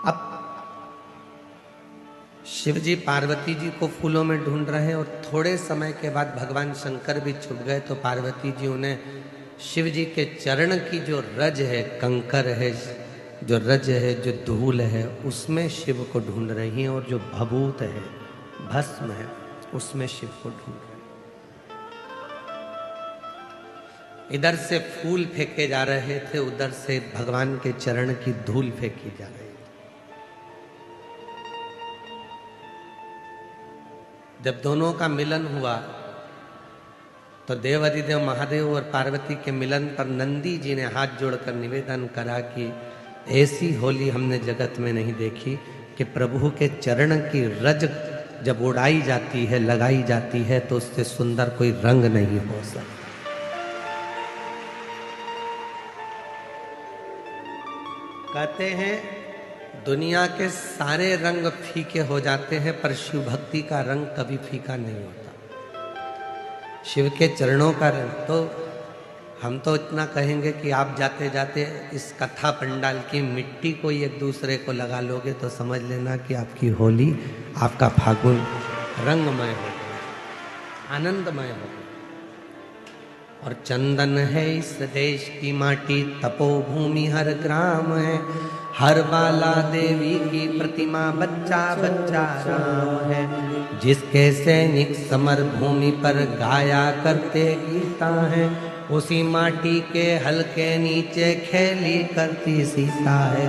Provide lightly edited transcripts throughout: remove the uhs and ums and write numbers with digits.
अब शिव जी पार्वती जी को फूलों में ढूंढ रहे हैं और थोड़े समय के बाद भगवान शंकर भी छुप गए तो पार्वती जी उन्हें शिव जी के चरण की जो रज है, कंकर है, जो रज है, जो धूल है, उसमें शिव को ढूंढ रही हैं और जो भभूत है, भस्म है, उसमें शिव को ढूंढ रही हैं। इधर से फूल फेंके जा रहे थे, उधर से भगवान के चरण की धूल फेंकी जा रही थी। जब दोनों का मिलन हुआ तो देव अधिदेव महादेव और पार्वती के मिलन पर नंदी जी ने हाथ जोड़कर निवेदन करा कि ऐसी होली हमने जगत में नहीं देखी कि प्रभु के चरण की रज जब उड़ाई जाती है, लगाई जाती है, तो उससे सुंदर कोई रंग नहीं हो सकता। कहते हैं दुनिया के सारे रंग फीके हो जाते हैं पर शिव भक्ति का रंग कभी फीका नहीं होता। शिव के चरणों का रंग तो हम तो इतना कहेंगे कि आप जाते जाते इस कथा पंडाल की मिट्टी को एक दूसरे को लगा लोगे तो समझ लेना कि आपकी होली, आपका फागुन रंगमय हो गया, आनंदमय हो गया। और चंदन है इस देश की माटी, तपोभूमि हर ग्राम है, हर बाला देवी की प्रतिमा, बच्चा बच्चा राम है, जिसके सैनिक समर भूमि पर गाया करते गीता है, उसी माटी के हल्के नीचे खेली करती सीता है।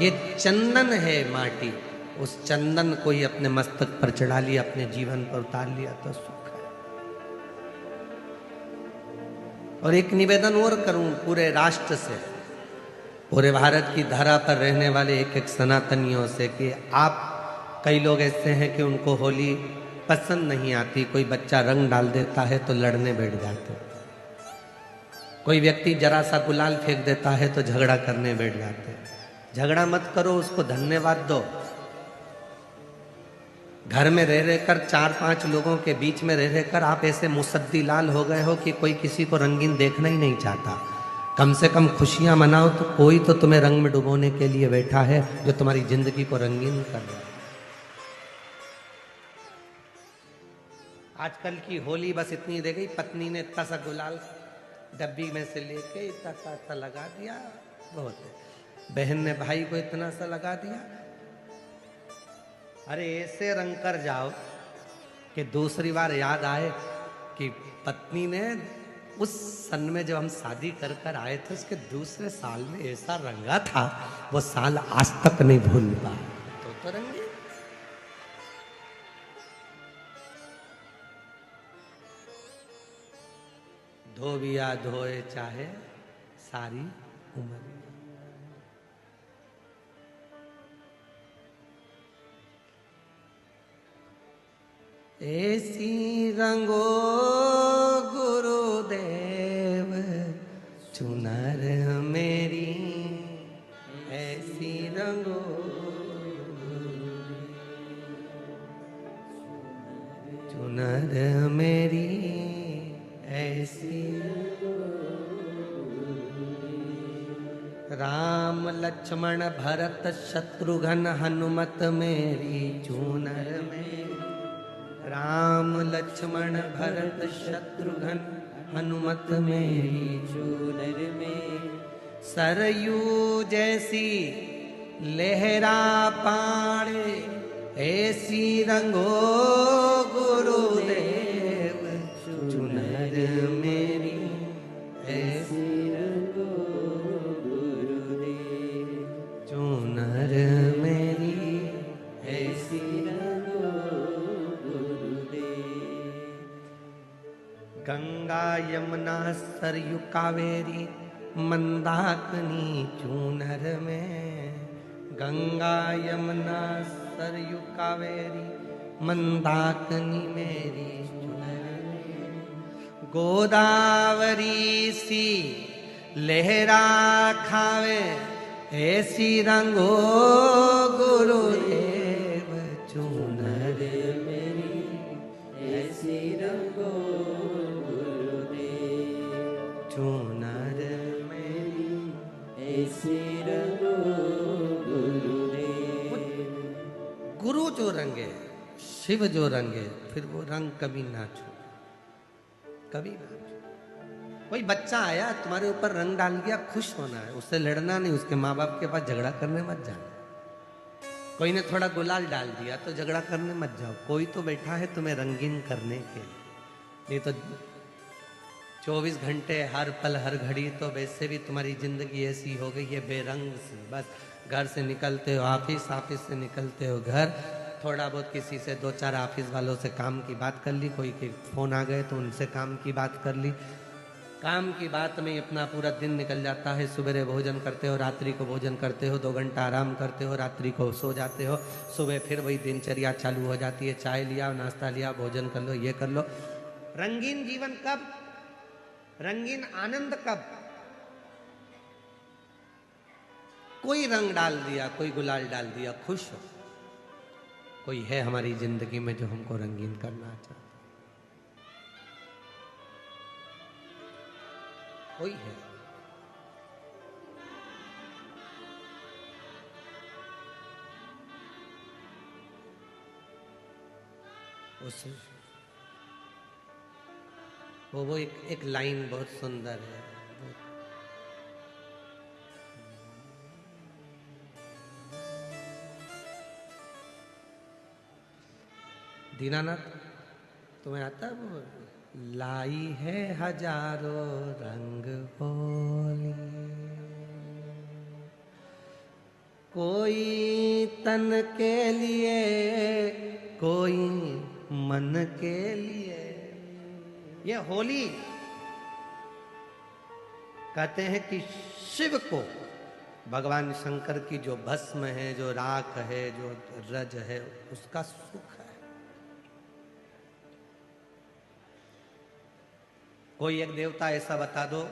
ये चंदन है माटी, उस चंदन को ही अपने मस्तक पर चढ़ा लिया, अपने जीवन पर उतार लिया तो सुख है। और एक निवेदन और करूं पूरे राष्ट्र से, पूरे भारत की धरा पर रहने वाले एक एक सनातनियों से कि आप, कई लोग ऐसे हैं कि उनको होली पसंद नहीं आती, कोई बच्चा रंग डाल देता है तो लड़ने बैठ जाते हैं, कोई व्यक्ति जरा सा गुलाल फेंक देता है तो झगड़ा करने बैठ जाते हैं। झगड़ा मत करो, उसको धन्यवाद दो। घर में रह रहकर 4-5 लोगों के बीच में रह रहकर आप ऐसे मुसद्दी लाल हो गए हो कि कोई किसी को रंगीन देखना ही नहीं चाहता। कम से कम खुशियां मनाओ तो कोई तो तुम्हें रंग में डुबोने के लिए बैठा है जो तुम्हारी जिंदगी को रंगीन कर रहा है। आजकल की होली बस इतनी दे गई, पत्नी ने इतना सा गुलाल डब्बी में से लेके इतना सा लगा दिया, बहुत है। बहन ने भाई को इतना सा लगा दिया। अरे ऐसे रंग कर जाओ कि दूसरी बार याद आए कि पत्नी ने उस सन में जब हम शादी कर कर आए थे उसके दूसरे साल में ऐसा रंगा था, वो साल आज तक नहीं भूल पाया। तो रंगे धोबिया धोए चाहे सारी उम्र। ऐसी रंगो गुरुदेव चुनर मेरी, ऐसी रंगो चुनर मेरी, ऐसी राम लक्ष्मण भरत शत्रुघ्न हनुमत मेरी चुनर मेरी, राम लक्ष्मण भरत शत्रुघ्न हनुमत मेरी चुनर में, सरयू जैसी लहरा पाड़े ऐसी रंगो गुरुदेव चुनर मेरी, ऐसी रंगो गुरुदेव चुनर मेरी, ऐसी रंगो गुरुदेव। गंगा यमुना सरयू कावेरी मंदाकिनी चूनर में, गंगा यमुना सरयू कावेरी मंदाकिनी मेरी चूनर में, गोदावरी सी लहरा खावे ऐसी रंगो गुरुदेव चूनर मेरी, ऐसी रंगो गुरुदेव चूनर मेरी, ऐसी रंगो गुरुदेव। जो रंगे, शिव जो रंगे, फिर वो रंग कभी ना छू, कभी ना छू। कोई बच्चा आया तुम्हारे ऊपर रंग डाल दिया, खुश होना है, उससे लड़ना नहीं, उसके माँ बाप के पास झगड़ा करने मत जाना। कोई ने थोड़ा गुलाल डाल दिया तो झगड़ा करने मत जाओ, कोई तो बैठा है तुम्हें रंगीन करने के लिए। नहीं तो 24 घंटे हर पल हर घड़ी तो वैसे भी तुम्हारी जिंदगी ऐसी हो गई है बेरंग से। बस घर से निकलते हो ऑफिस, ऑफिस से निकलते हो घर, थोड़ा बहुत किसी से 2-4 ऑफिस वालों से काम की बात कर ली, कोई के फोन आ गए तो उनसे काम की बात कर ली, काम की बात में अपना पूरा दिन निकल जाता है। सुबह भोजन करते हो, रात्रि को भोजन करते हो, 2 घंटा आराम करते हो, रात्रि को सो जाते हो, सुबह फिर वही दिनचर्या चालू हो जाती है, चाय लिया, नाश्ता लिया, भोजन कर लो, ये कर लो। रंगीन जीवन कब, रंगीन आनंद कब? कोई रंग डाल दिया, कोई गुलाल डाल दिया, खुश हो। कोई है हमारी जिंदगी में जो हमको रंगीन करना चाहता, कोई है। उस वो एक लाइन बहुत सुंदर है। दीनानाथ तुम्हें आता है वो, लाई है हजारों रंग होली, कोई तन के लिए, कोई मन के लिए। ये होली कहते हैं कि शिव को, भगवान शंकर की जो भस्म है, जो राख है, जो रज है, उसका सुख है। कोई एक देवता ऐसा बता दो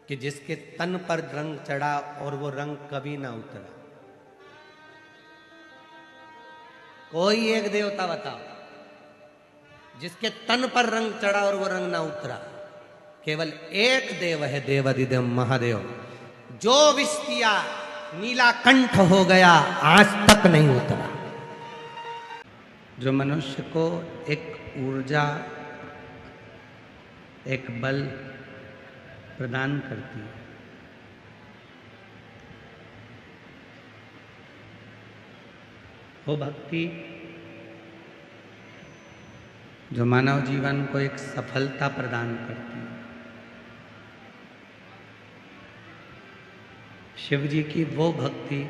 कि जिसके तन पर रंग चढ़ा और वो रंग कभी ना उतरा। कोई एक देवता बताओ जिसके तन पर रंग चढ़ा और वो रंग ना उतरा। केवल एक देव है, देवाधिदेव महादेव, जो विष पिया नीलाकंठ हो गया, आज तक नहीं उतरा। जो मनुष्य को एक ऊर्जा, एक बल प्रदान करती है, वो भक्ति जो मानव जीवन को एक सफलता प्रदान करती है। शिव जी की वो भक्ति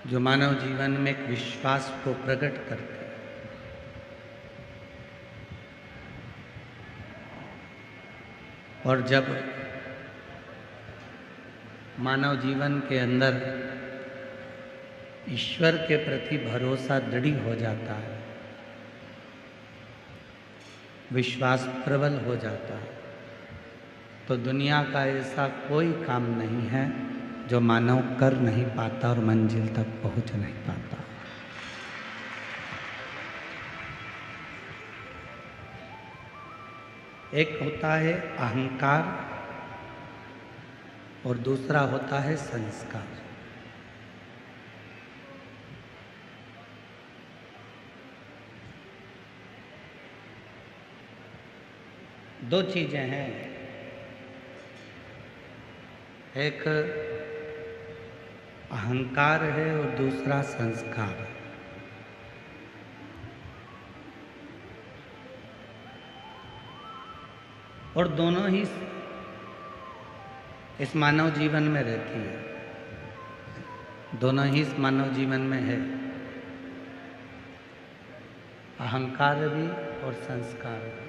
जो मानव जीवन में एक विश्वास को प्रकट करती है। और जब मानव जीवन के अंदर ईश्वर के प्रति भरोसा दृढ़ हो जाता है, विश्वास प्रबल हो जाता है, तो दुनिया का ऐसा कोई काम नहीं है जो मानव कर नहीं पाता और मंजिल तक पहुंच नहीं पाता। एक होता है अहंकार और दूसरा होता है संस्कार। दो चीजें हैं, एक अहंकार है और दूसरा संस्कार है। और दोनों ही इस मानव जीवन में रहती है, दोनों ही इस मानव जीवन में है, अहंकार भी और संस्कार भी।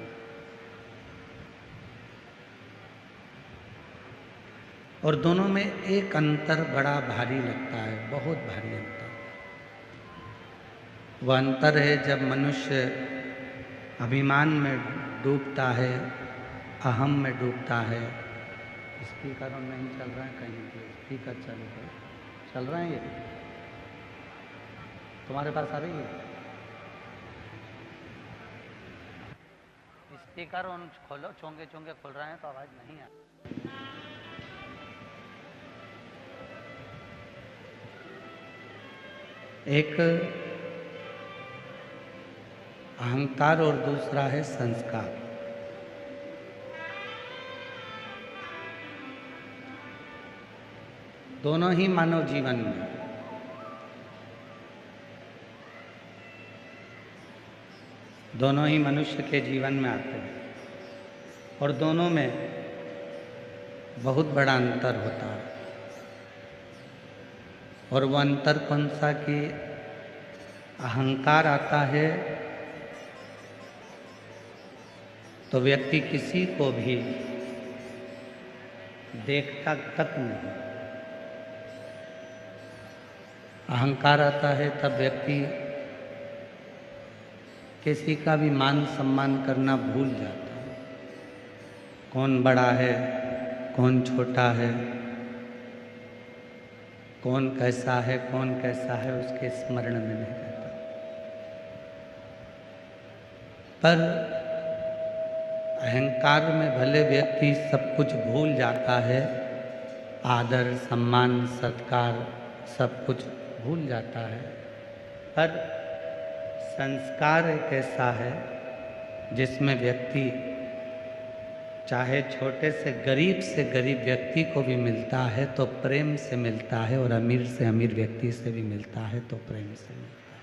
और दोनों में एक अंतर बड़ा भारी लगता है, बहुत भारी अंतर। वह अंतर है जब मनुष्य अभिमान में डूबता है, अहम में डूबता है। स्पीकर ऑन नहीं चल रहा है, कहीं पे स्पीकर चालू करो। चल रहा है, ये तुम्हारे पास आ रही है स्पीकर उन खोलो, चोंगे चोंगे खुल रहे हैं तो आवाज नहीं आ। एक अहंकार और दूसरा है संस्कार। दोनों ही मानव जीवन में दोनों ही मनुष्य के जीवन में आते हैं और दोनों में बहुत बड़ा अंतर होता है। और वो अंतर कौन सा कि अहंकार आता है तो व्यक्ति किसी को भी देखता तक नहीं। अहंकार आता है तब व्यक्ति किसी का भी मान सम्मान करना भूल जाता है। कौन बड़ा है, कौन छोटा है, कौन कैसा है, कौन कैसा है, उसके स्मरण में नहीं रहता। पर अहंकार में भले व्यक्ति सब कुछ भूल जाता है, आदर सम्मान सत्कार सब कुछ भूल जाता है, पर संस्कार एक ऐसा है जिसमें व्यक्ति चाहे छोटे से गरीब व्यक्ति को भी मिलता है तो प्रेम से मिलता है, और अमीर से अमीर व्यक्ति से भी मिलता है तो प्रेम से मिलता है।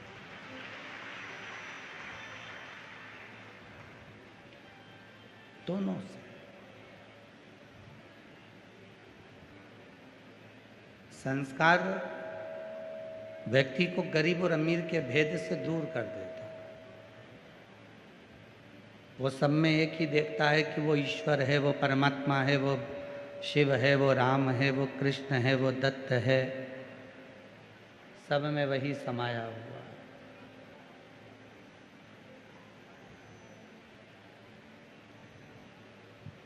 दोनों से। संस्कार व्यक्ति को गरीब और अमीर के भेद से दूर कर देता है। वो सब में एक ही देखता है कि वो ईश्वर है, वो परमात्मा है, वो शिव है, वो राम है, वो कृष्ण है, वो दत्त है, सब में वही समाया हुआ है।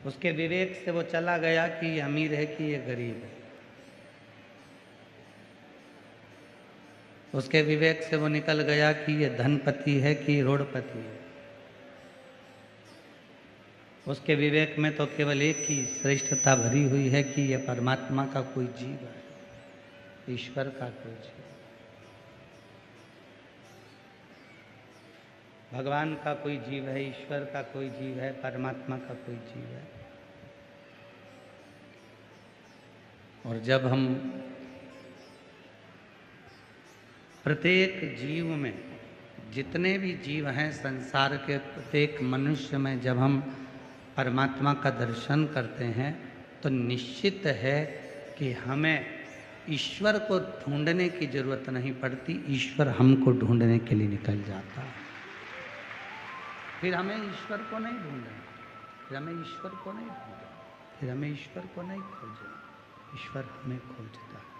उसके विवेक से वो चला गया कि ये अमीर है कि ये गरीब है। उसके विवेक से वो निकल गया कि ये धनपति है कि रोडपति है। उसके विवेक में तो केवल एक ही श्रेष्ठता भरी हुई है कि ये परमात्मा का कोई जीव है, ईश्वर का कोई जीव, भगवान का कोई जीव है, ईश्वर का कोई जीव है, परमात्मा का कोई जीव है। और जब हम प्रत्येक जीव में, जितने भी जीव हैं संसार के प्रत्येक मनुष्य में, जब हम परमात्मा का दर्शन करते हैं तो निश्चित है कि हमें ईश्वर को ढूंढने की जरूरत नहीं पड़ती, ईश्वर हमको ढूंढने के लिए निकल जाता है। फिर हमें ईश्वर को नहीं ढूंढना, फिर हमें ईश्वर को नहीं ढूंढना, फिर हमें ईश्वर को नहीं खोजना, ईश्वर हमें खोजता है।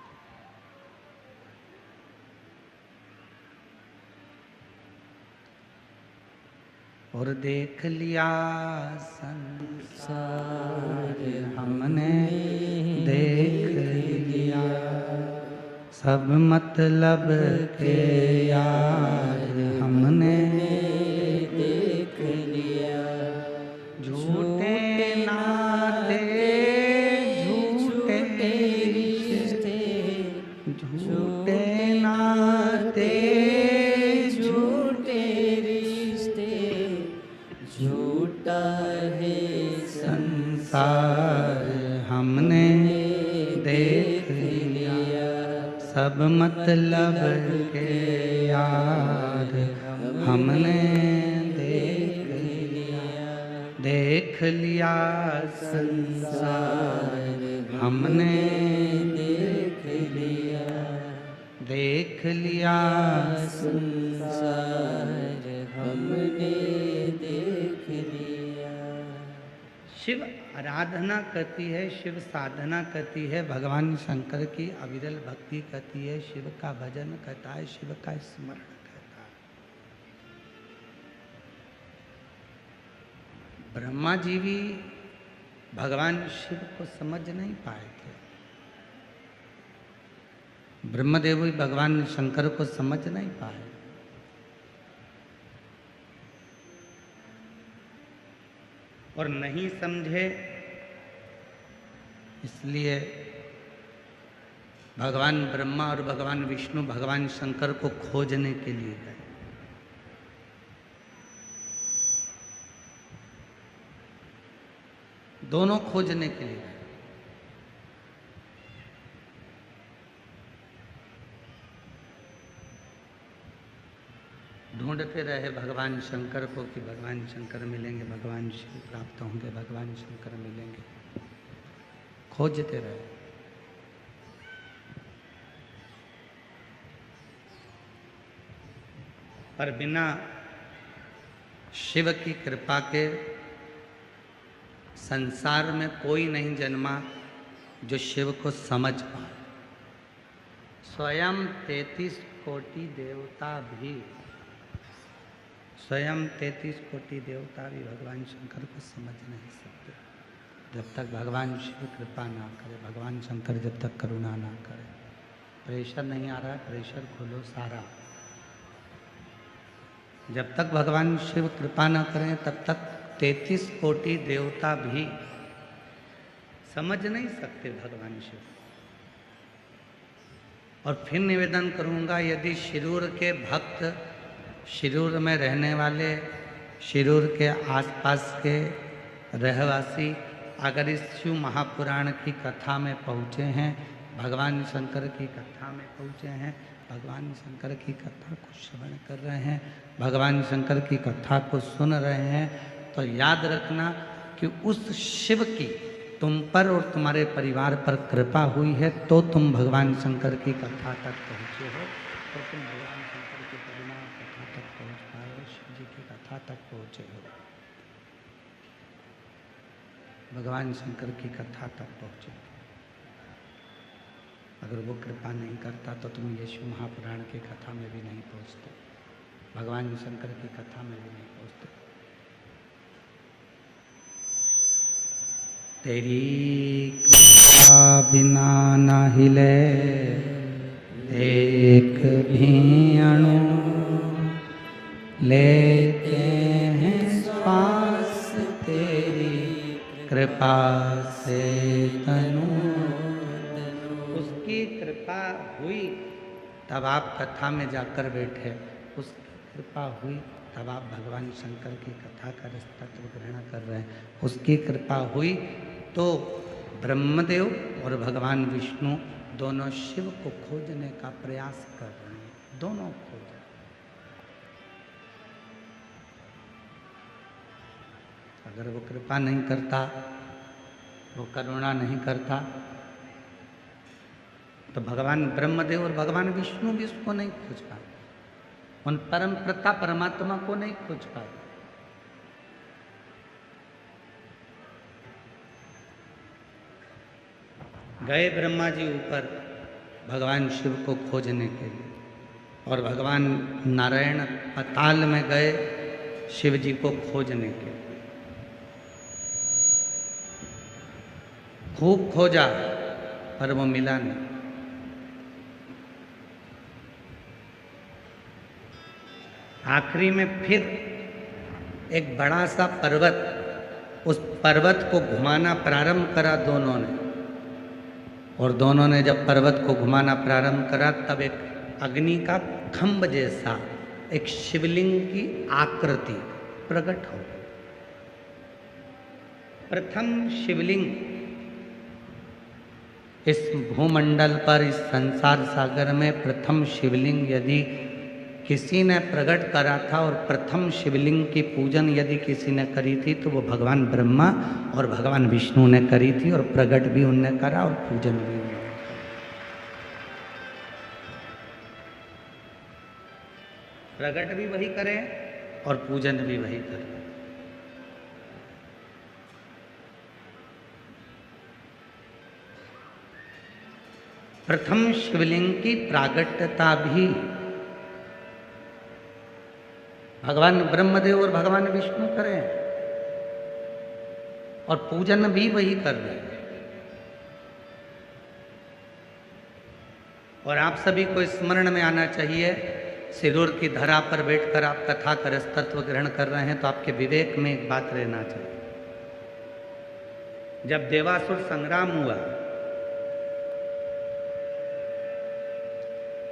और देख लिया संसार हमने, देख लिया सब मतलब के यार हमने, देख लिया झूठे नाते झूठे रिश्ते, झूठे नाते झूठे रिश्ते, झूठा है संसार हमने देख लिया सब मतलब के यार हमने, देख लिया संसार हमने, देख लिया, देख लिया संसार हमने, देख लिया। शिव आराधना करती है, शिव साधना करती है, भगवान शंकर की अविरल भक्ति करती है, शिव का भजन करता है, शिव का स्मरण करता है। ब्रह्मा जी भी भगवान शिव को समझ नहीं पाए थे, ब्रह्मदेव भी भगवान शंकर को समझ नहीं पाए। और नहीं समझे, इसलिए भगवान ब्रह्मा और भगवान विष्णु भगवान शंकर को खोजने के लिए गए। दोनों खोजने के लिए गए। ढूंढते रहे भगवान शंकर को कि भगवान शंकर मिलेंगे, भगवान शिव प्राप्त होंगे, भगवान शंकर मिलेंगे। खोजते रहे। पर बिना शिव की कृपा के संसार में कोई नहीं जन्मा जो शिव को समझ पाए। स्वयं 33 कोटि देवता भी, स्वयं 33 कोटि देवता भी भगवान शंकर को समझ नहीं सकते जब तक भगवान शिव कृपा ना करे, भगवान शंकर जब तक करुणा ना करे। प्रेशर नहीं आ रहा है, प्रेशर खोलो सारा। जब तक भगवान शिव कृपा ना करें तब तक 33 कोटि देवता भी समझ नहीं सकते भगवान शिव। और फिर निवेदन करूंगा, यदि शिरूर के भक्त, शिरूर में रहने वाले, शिरूर के आसपास के रहवासी अगर इस शिव महापुराण की कथा में पहुँचे हैं, भगवान शंकर की कथा में पहुँचे हैं, भगवान शंकर की कथा को श्रवण कर रहे हैं, भगवान शंकर की कथा को सुन रहे हैं, तो याद रखना कि उस शिव की तुम पर और तुम्हारे परिवार पर कृपा हुई है, तो तुम भगवान शंकर की कथा तक पहुँचे हो, तो तुम भगवान शंकर की परिमा कथा तक पहुँच पाए हो, शिव जी की कथा तक पहुँचे हो, भगवान शंकर की कथा तक पहुँचे। अगर वो कृपा नहीं करता तो तुम यीशु महापुराण की कथा में भी नहीं पहुँचते, भगवान शंकर की कथा में भी नहीं पहुँचते। तेरी कृपा बिना न हिले एक भी अणु, लेते हैं श्वास तेरी कृपा से तनु। उसकी कृपा हुई तब आप कथा में जाकर बैठे, उसकी कृपा हुई तब आप भगवान शंकर की कथा का तत्व ग्रहण कर रहे हैं, उसकी कृपा हुई तो ब्रह्मदेव और भगवान विष्णु दोनों शिव को खोजने का प्रयास कर रहे हैं, दोनों खोज। अगर वो कृपा नहीं करता, वो करुणा नहीं करता, तो भगवान ब्रह्मदेव और भगवान विष्णु भी उसको नहीं खोज पाए, उन परम पिता परमात्मा को नहीं खोज पाए। गए ब्रह्मा जी ऊपर भगवान शिव को खोजने के लिए, और भगवान नारायण पाताल में गए शिव जी को खोजने के लिए। खूब खोजा पर वो मिला नहीं। आखिरी में फिर एक बड़ा सा पर्वत, उस पर्वत को घुमाना प्रारंभ करा दोनों ने, और दोनों ने जब पर्वत को घुमाना प्रारंभ करा तब एक अग्नि का खंभ जैसा एक शिवलिंग की आकृति प्रकट हो। प्रथम शिवलिंग इस भूमंडल पर, इस संसार सागर में प्रथम शिवलिंग यदि किसी ने प्रकट करा था, और प्रथम शिवलिंग की पूजन यदि किसी ने करी थी तो वो भगवान ब्रह्मा और भगवान विष्णु ने करी थी, और प्रकट भी उनने करा और पूजन भी उन्होंने करा। प्रकट भी वही करें और पूजन भी वही करें। प्रथम शिवलिंग की प्रागट्यता भी भगवान ब्रह्मदेव और भगवान विष्णु करें, और पूजन भी वही कर रहे हैं। और आप सभी को स्मरण में आना चाहिए, सिरूर की धरा पर बैठकर आप कथा का रस तत्व ग्रहण कर रहे हैं, तो आपके विवेक में एक बात रहना चाहिए। जब देवासुर संग्राम हुआ,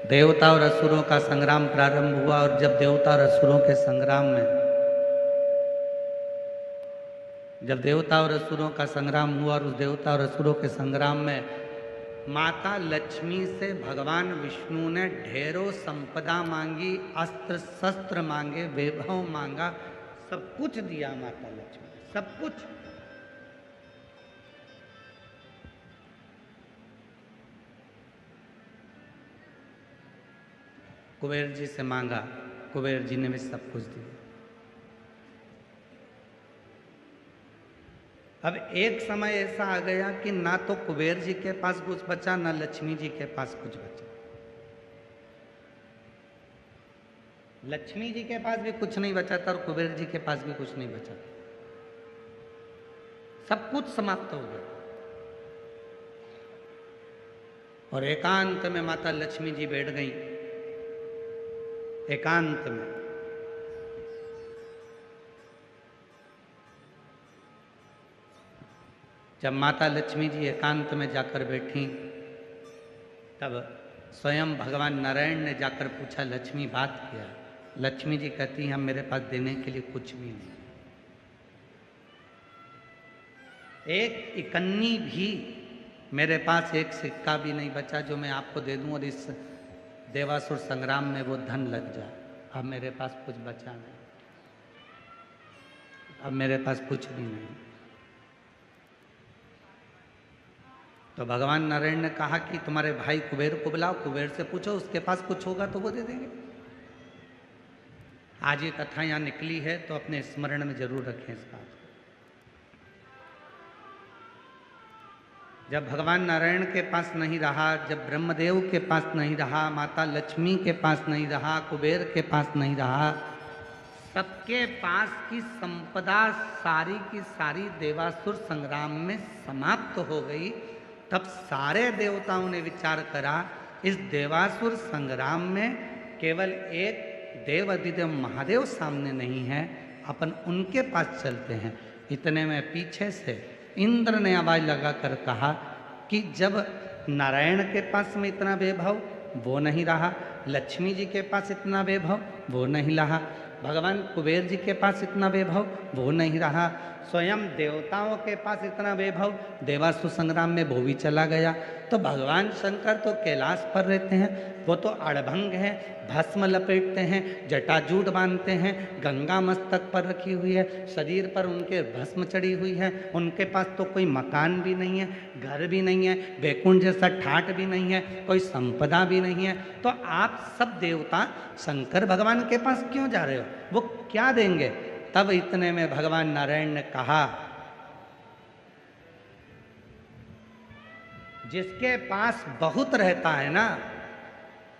देवता और असुरों का संग्राम प्रारंभ हुआ, और जब देवता और असुरों के संग्राम में, जब देवता और असुरों का संग्राम हुआ और उस देवता और असुरों के संग्राम में माता लक्ष्मी से भगवान विष्णु ने ढेरों संपदा मांगी, अस्त्र शस्त्र मांगे, वैभव मांगा, सब कुछ दिया माता लक्ष्मी, सब कुछ। कुबेर जी से मांगा, कुबेर जी ने भी सब कुछ दिया। अब एक समय ऐसा आ गया कि ना तो कुबेर जी के पास कुछ बचा, ना लक्ष्मी जी के पास कुछ बचा। लक्ष्मी जी के पास भी कुछ नहीं बचा था और कुबेर जी के पास भी कुछ नहीं बचा था, सब कुछ समाप्त हो गया। और एकांत में माता लक्ष्मी जी बैठ गई, एकांत में। जब माता लक्ष्मी जी एकांत में जाकर बैठी, तब स्वयं भगवान नारायण ने जाकर पूछा, लक्ष्मी बात क्या? लक्ष्मी जी कहती हैं, मेरे पास देने के लिए कुछ भी नहीं, एक इकन्नी भी मेरे पास, एक सिक्का भी नहीं बचा जो मैं आपको दे दूं और इस देवासुर संग्राम में वो धन लग जाए। अब मेरे पास कुछ बचा नहीं, अब मेरे पास कुछ भी नहीं। तो भगवान नारायण ने कहा कि तुम्हारे भाई कुबेर को बुलाओ, कुबेर से पूछो, उसके पास कुछ होगा तो वो दे देंगे। आज ये कथा यहाँ निकली है तो अपने स्मरण में जरूर रखें इस बात। जब भगवान नारायण के पास नहीं रहा, जब ब्रह्मदेव के पास नहीं रहा, माता लक्ष्मी के पास नहीं रहा, कुबेर के पास नहीं रहा, सबके पास की संपदा सारी की सारी देवासुर संग्राम में समाप्त हो गई, तब सारे देवताओं ने विचार करा, इस देवासुर संग्राम में केवल एक देव अधिदेव महादेव सामने नहीं है, अपन उनके पास चलते हैं। इतने में पीछे से इंद्र ने आवाज लगाकर कहा कि जब नारायण के पास में इतना वैभव वो नहीं रहा, लक्ष्मी जी के पास इतना वैभव वो नहीं रहा, भगवान कुबेर जी के पास इतना वैभव वो नहीं रहा, स्वयं देवताओं के पास इतना वैभव देवासुर संग्राम में वो भी चला गया, तो भगवान शंकर तो कैलाश पर रहते हैं, वो तो अड़भंग है, भस्म लपेटते हैं, जटाजूट बांधते हैं, गंगा मस्तक पर रखी हुई है, शरीर पर उनके भस्म चढ़ी हुई है, उनके पास तो कोई मकान भी नहीं है, घर भी नहीं है, वैकुंठ जैसा ठाट भी नहीं है, कोई संपदा भी नहीं है, तो आप सब देवता शंकर भगवान के पास क्यों जा रहे हो, वो क्या देंगे? तब इतने में भगवान नारायण ने कहा, जिसके पास बहुत रहता है ना,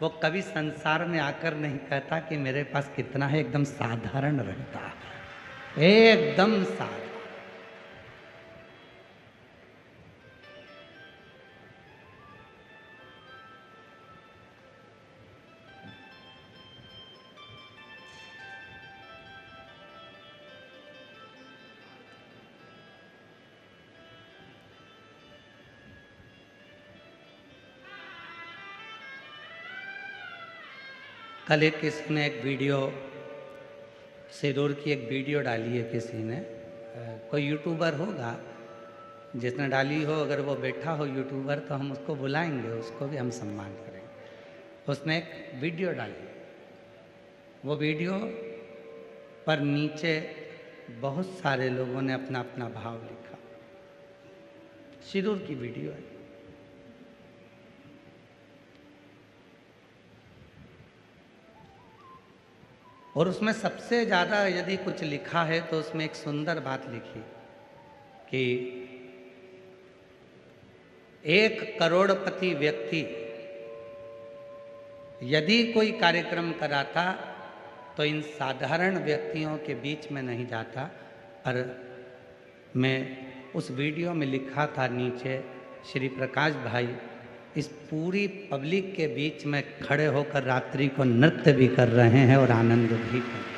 वो कभी संसार में आकर नहीं कहता कि मेरे पास कितना है, एकदम साधारण रहता है, एकदम साधारण। कल एक किसी ने एक वीडियो, सिरूर की एक वीडियो डाली है किसी ने, कोई यूट्यूबर होगा जिसने डाली हो, अगर वो बैठा हो यूट्यूबर तो हम उसको बुलाएंगे, उसको भी हम सम्मान करेंगे। उसने एक वीडियो डाली, वो वीडियो पर नीचे बहुत सारे लोगों ने अपना अपना भाव लिखा। सिरूर की वीडियो है। और उसमें सबसे ज़्यादा यदि कुछ लिखा है तो उसमें एक सुंदर बात लिखी कि 1 करोड़पति व्यक्ति यदि कोई कार्यक्रम कराता तो इन साधारण व्यक्तियों के बीच में नहीं जाता। और मैं उस वीडियो में लिखा था नीचे, श्री प्रकाश भाई इस पूरी पब्लिक के बीच में खड़े होकर रात्रि को नृत्य भी कर रहे हैं और आनंद भी कर रहे हैं।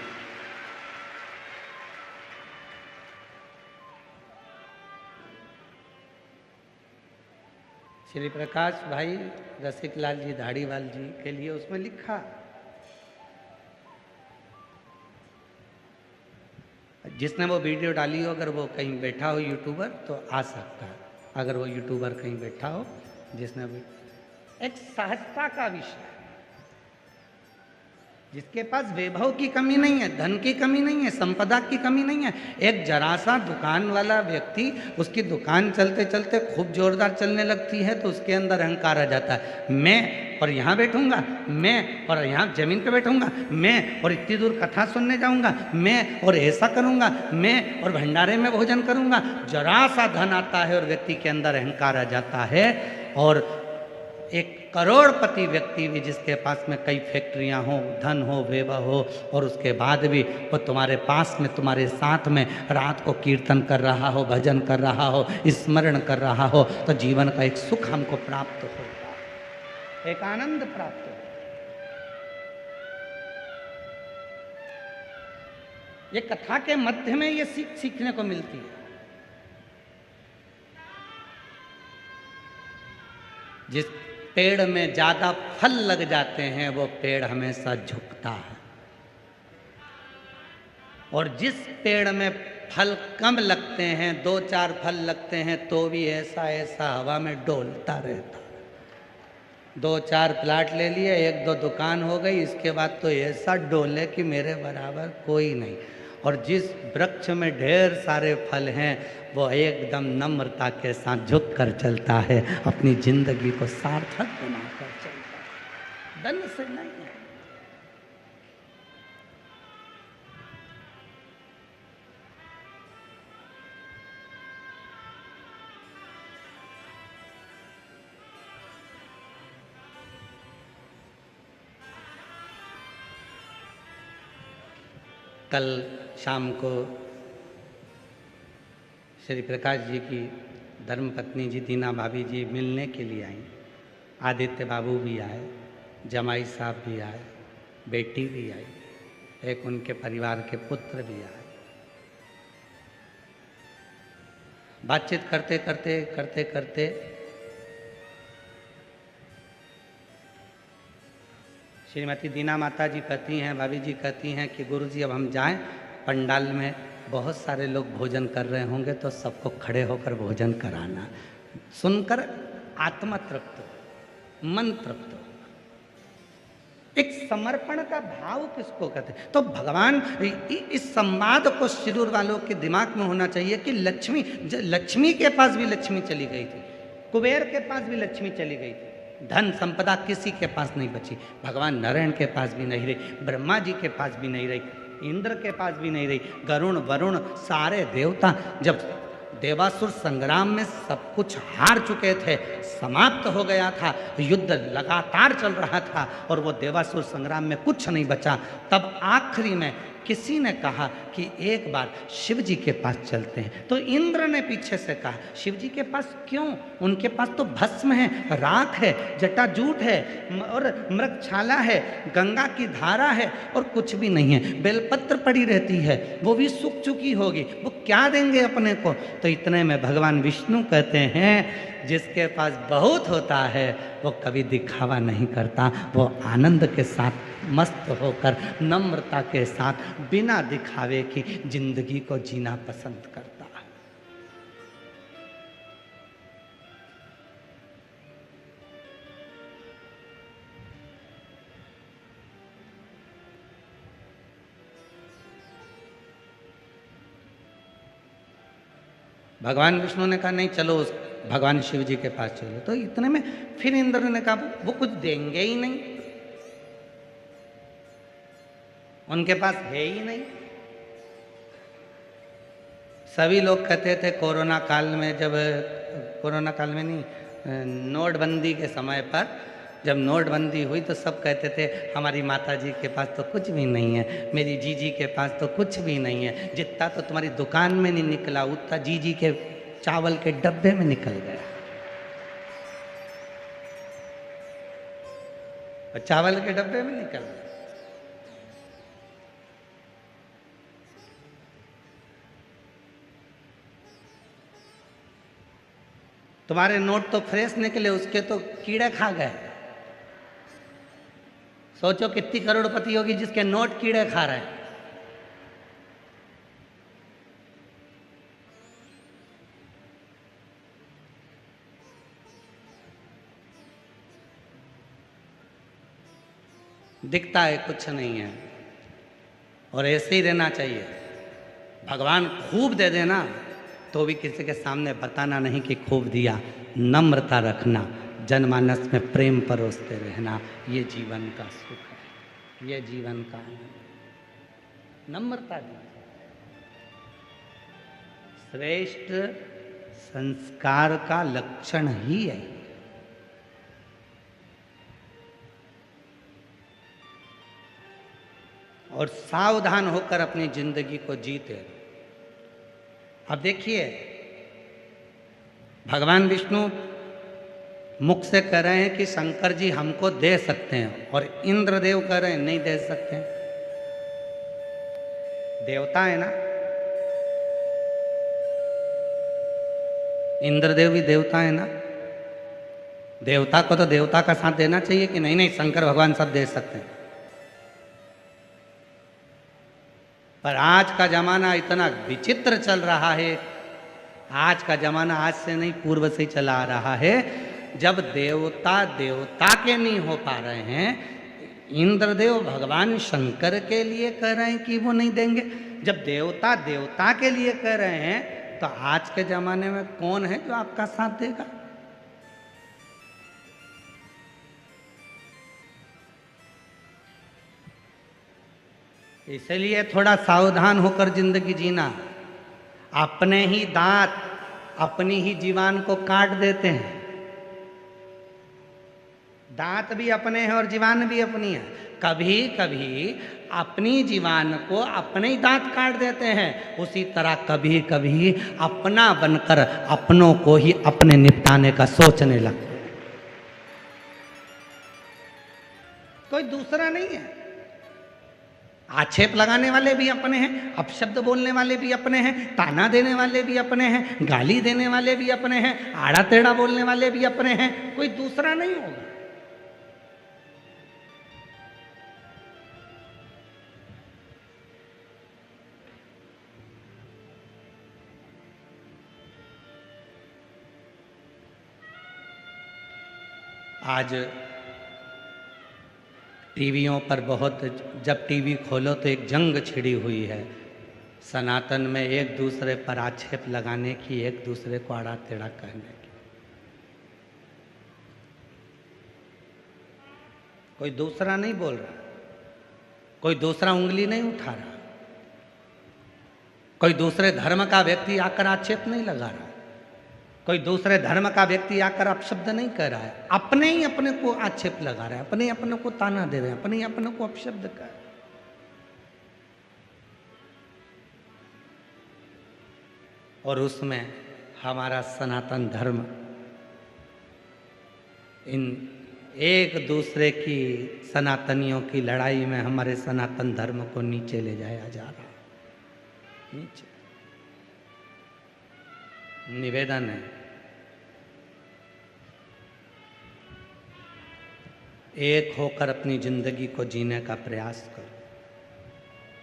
श्री प्रकाश भाई रसिक लाल जी धाड़ीवाल जी के लिए उसमें लिखा, जिसने वो वीडियो डाली हो अगर वो कहीं बैठा हो यूट्यूबर तो आ सकता है, अगर वो यूट्यूबर कहीं बैठा हो जिसने भी, एक सहजता का विषय है, जिसके पास वैभव की कमी नहीं है, धन की कमी नहीं है, संपदा की कमी नहीं है। एक जरा सा दुकान वाला व्यक्ति, उसकी दुकान चलते चलते खूब जोरदार चलने लगती है तो उसके अंदर अहंकार आ जाता है, मैं और यहाँ बैठूंगा, मैं और यहाँ जमीन पे बैठूंगा, मैं और इतनी दूर कथा सुनने जाऊंगा, मैं और ऐसा करूंगा, मैं और भंडारे में भोजन करूंगा। जरा सा धन आता है और व्यक्ति के अंदर अहंकार आ जाता है। और एक करोड़पति व्यक्ति भी जिसके पास में कई फैक्ट्रियां हो, धन हो, वैभव हो, और उसके बाद भी वो तुम्हारे पास में, तुम्हारे साथ में रात को कीर्तन कर रहा हो, भजन कर रहा हो, स्मरण कर रहा हो, तो जीवन का एक सुख हमको प्राप्त होगा, एक आनंद प्राप्त होगा। ये कथा के मध्य में ये सीख सीखने को मिलती है। जिस पेड़ में ज्यादा फल लग जाते हैं वो पेड़ हमेशा झुकता है, और जिस पेड़ में फल कम लगते हैं, 2-4 फल लगते हैं तो भी ऐसा ऐसा हवा में डोलता रहता है। 2-4 प्लाट ले लिए, 1-2 दुकान हो गई, इसके बाद तो ऐसा डोले कि मेरे बराबर कोई नहीं। और जिस वृक्ष में ढेर सारे फल हैं वो एकदम नम्रता के साथ झुक कर चलता है, अपनी जिंदगी को सार्थक बनाकर चलता है, धन से नहीं है। कल शाम को श्री प्रकाश जी की धर्मपत्नी जी दीना भाभी जी मिलने के लिए आई। आदित्य बाबू भी आए, जमाई साहब भी आए, बेटी भी आई, एक उनके परिवार के पुत्र भी आए। बातचीत करते करते करते करते श्रीमती दीना माता जी कहती हैं, भाभी जी कहती हैं कि गुरुजी अब हम जाएं, पंडाल में बहुत सारे लोग भोजन कर रहे होंगे तो सबको खड़े होकर भोजन कराना। सुनकर आत्मा तृप्त हो, मन तृप्त हो। एक समर्पण का भाव किसको कहते हैं? तो भगवान इस संवाद को शिरूर वालों के दिमाग में होना चाहिए कि लक्ष्मी के पास भी लक्ष्मी चली गई थी, कुबेर के पास भी लक्ष्मी चली गई थी, धन संपदा किसी के पास नहीं बची। भगवान नारायण के पास भी नहीं रही, ब्रह्मा जी के पास भी नहीं रही, इंद्र के पास भी नहीं रही, गरुण वरुण सारे देवता जब देवासुर संग्राम में सब कुछ हार चुके थे, समाप्त हो गया था, युद्ध लगातार चल रहा था और वो देवासुर संग्राम में कुछ नहीं बचा, तब आखिरी में किसी ने कहा कि एक बार शिव जी के पास चलते हैं। तो इंद्र ने पीछे से कहा शिव जी के पास क्यों? उनके पास तो भस्म है, राख है, जटाजूट है और मृगछाला है, गंगा की धारा है और कुछ भी नहीं है, बेलपत्र पड़ी रहती है, वो भी सूख चुकी होगी, वो क्या देंगे अपने को? तो इतने में भगवान विष्णु कहते हैं जिसके पास बहुत होता है वो कभी दिखावा नहीं करता, वो आनंद के साथ मस्त होकर नम्रता के साथ बिना दिखावे की जिंदगी को जीना पसंद करता है। भगवान विष्णु ने कहा नहीं चलो उस भगवान शिव जी के पास चलो। तो इतने में फिर इंद्र ने कहा वो कुछ देंगे ही नहीं, उनके पास है ही नहीं। सभी लोग कहते थे कोरोना काल में, जब कोरोना काल में नहीं, नोटबंदी के समय पर जब नोटबंदी हुई तो सब कहते थे हमारी माता जी के पास तो कुछ भी नहीं है, मेरी जीजी के पास तो कुछ भी नहीं है, जितना तो तुम्हारी दुकान में नहीं निकला उतना जीजी के चावल के डब्बे में निकल गया। और चावल के डब्बे में निकल गया। तुम्हारे नोट तो फ्रेश निकले, उसके तो कीड़े खा गए। सोचो कितनी करोड़पति होगी जिसके नोट कीड़े खा रहे हैं। दिखता है कुछ नहीं है, और ऐसे ही रहना चाहिए। भगवान खूब दे देना तो भी किसी के सामने बताना नहीं कि खूब दिया। नम्रता रखना, जनमानस में प्रेम परोसते रहना, ये जीवन का सुख है, ये जीवन का नम्रता दी श्रेष्ठ संस्कार का लक्षण ही है। और सावधान होकर अपनी जिंदगी को जीते। अब देखिए, भगवान विष्णु मुख से कह रहे हैं कि शंकर जी हमको दे सकते हैं, और इंद्रदेव कह रहे हैं नहीं दे सकते हैं। देवता है ना, इंद्रदेव भी देवता है ना। देवता को तो देवता का साथ देना चाहिए कि नहीं नहीं शंकर भगवान सब दे सकते हैं। पर आज का जमाना इतना विचित्र चल रहा है। आज का जमाना आज से नहीं, पूर्व से चला आ रहा है। जब देवता देवता के नहीं हो पा रहे हैं, इंद्रदेव भगवान शंकर के लिए कह रहे हैं कि वो नहीं देंगे। जब देवता देवता के लिए कह रहे हैं, तो आज के जमाने में कौन है जो आपका साथ देगा? इसलिए थोड़ा सावधान होकर जिंदगी जीना। अपने ही दांत अपनी ही जीवान को काट देते हैं। दांत भी अपने हैं और जीवान भी अपनी है। कभी कभी अपनी जीवान को अपने ही दांत काट देते हैं। उसी तरह कभी कभी अपना बनकर अपनों को ही अपने निपटाने का सोचने लगते हैं। कोई दूसरा नहीं है। आक्षेप लगाने वाले भी अपने हैं, अपशब्द बोलने वाले भी अपने हैं, ताना देने वाले भी अपने हैं, गाली देने वाले भी अपने हैं, आड़ा टेढ़ा बोलने वाले भी अपने हैं। कोई दूसरा नहीं होगा। आज टीवियों पर बहुत, जब टीवी खोलो तो एक जंग छिड़ी हुई है सनातन में, एक दूसरे पर आक्षेप लगाने की, एक दूसरे को आड़ा टेढ़ा कहने की। कोई दूसरा नहीं बोल रहा, कोई दूसरा उंगली नहीं उठा रहा, कोई दूसरे धर्म का व्यक्ति आकर आक्षेप नहीं लगा रहा, कोई दूसरे धर्म का व्यक्ति आकर अपशब्द नहीं कर रहा है। अपने ही अपने को आक्षेप लगा रहा है, अपने ही अपने को ताना दे रहे हैं, अपने ही अपने को अपशब्द कर रहे हैं। और उसमें हमारा सनातन धर्म इन एक दूसरे की, सनातनियों की लड़ाई में हमारे सनातन धर्म को नीचे ले जाया जा रहा है। नीचे निवेदन है, एक होकर अपनी जिंदगी को जीने का प्रयास करो।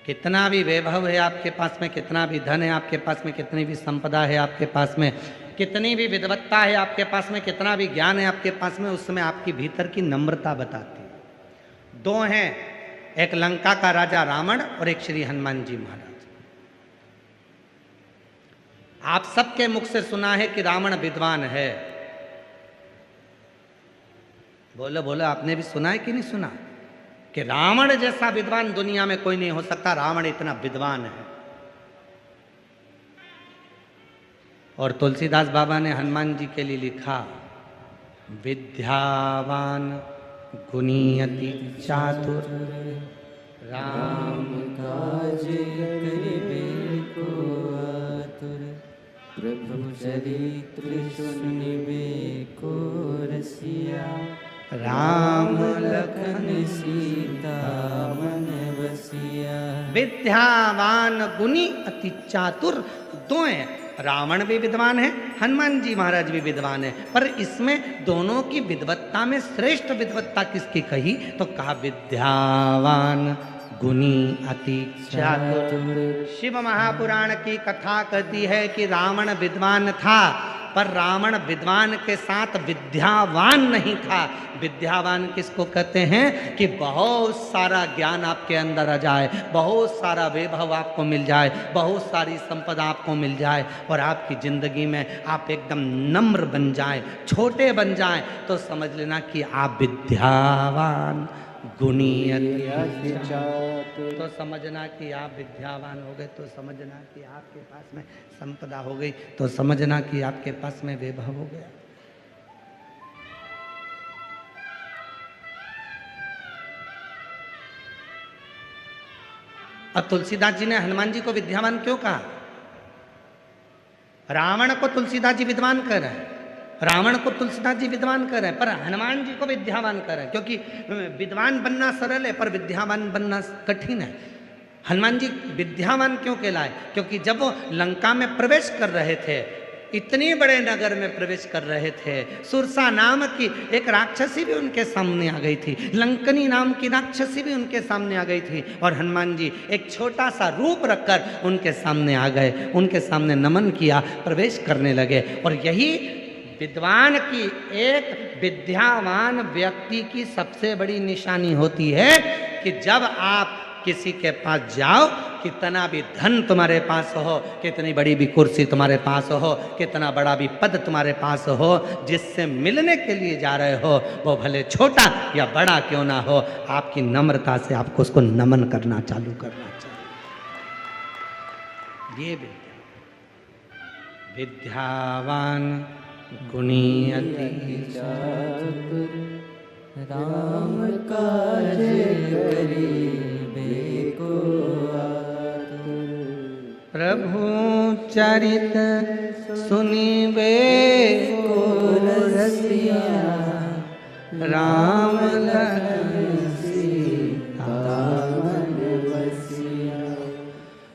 कितना भी वैभव है आपके पास में, कितना भी धन है आपके पास में, कितनी भी संपदा है आपके पास में, कितनी भी विद्वत्ता है आपके पास में, कितना भी ज्ञान है आपके पास में, उसमें आपकी भीतर की नम्रता बताती है। दो हैं, एक लंका का राजा रावण और एक श्री हनुमान जी महाराज। आप सबके मुख से सुना है कि रावण विद्वान है। बोलो बोलो, आपने भी सुना है कि नहीं सुना कि रावण जैसा विद्वान दुनिया में कोई नहीं हो सकता। रावण इतना विद्वान है। और तुलसीदास बाबा ने हनुमान जी के लिए लिखा, विद्यावान गुणी अति चातुर, राम काज करिबे को आतुर, प्रभु चरित्र सुनिबे को रसिया, राम लखन सीता मन बसिया। विद्यावान गुणी अति चातुर, दो हैं। रावण भी विद्वान है, हनुमान जी महाराज भी विद्वान है, पर इसमें दोनों की विद्वत्ता में श्रेष्ठ विद्वत्ता किसकी कही तो कहा विद्यावान गुणी अति चातुर। शिव महापुराण की कथा कहती है कि रावण विद्वान था, पर रावण विद्वान के साथ विद्यावान नहीं था। विद्यावान किसको कहते हैं कि बहुत सारा ज्ञान आपके अंदर आ जाए, बहुत सारा वैभव आपको मिल जाए, बहुत सारी संपदा आपको मिल जाए और आपकी जिंदगी में आप एकदम नम्र बन जाएं, छोटे बन जाएं, तो समझ लेना कि आप विद्यावान गुणी अति चातुर। तो समझना कि आप विद्यावान हो गए, तो समझना कि आपके पास में संपदा हो गई, तो समझना कि आपके पास में वैभव हो गया। अब तुलसीदास जी ने हनुमान जी को विद्यावान क्यों कहा? रावण को तुलसीदास जी विद्वान कह रहे हैं, रावण को तुलसीदास जी विद्वान कर रहे हैं, पर हनुमान जी को विद्यावान कर रहे हैं, क्योंकि विद्वान बनना सरल है पर विद्यावान बनना कठिन है। हनुमान जी विद्यावान क्यों कहलाए? क्योंकि जब वो लंका में प्रवेश कर रहे थे, इतने बड़े नगर में प्रवेश कर रहे थे, सुरसा नाम की एक राक्षसी भी उनके सामने आ गई थी, लंकनी नाम की राक्षसी भी उनके सामने आ गई थी, और हनुमान जी एक छोटा सा रूप रखकर उनके सामने आ गए, उनके सामने नमन किया, प्रवेश करने लगे। और यही विद्वान की, एक विद्यावान व्यक्ति की सबसे बड़ी निशानी होती है कि जब आप किसी के पास जाओ, कितना भी धन तुम्हारे पास हो, कितनी बड़ी भी कुर्सी तुम्हारे पास हो, कितना बड़ा भी पद तुम्हारे पास हो, जिससे मिलने के लिए जा रहे हो वो भले छोटा या बड़ा क्यों ना हो, आपकी नम्रता से आपको उसको नमन करना चालू करना चाहिए। ये विद्यावान गुणी अति चातुर, राम काज करीबे को आतुर। प्रभु चरित सुनिबे को रसिया, राम लखन सीता मन बसिया।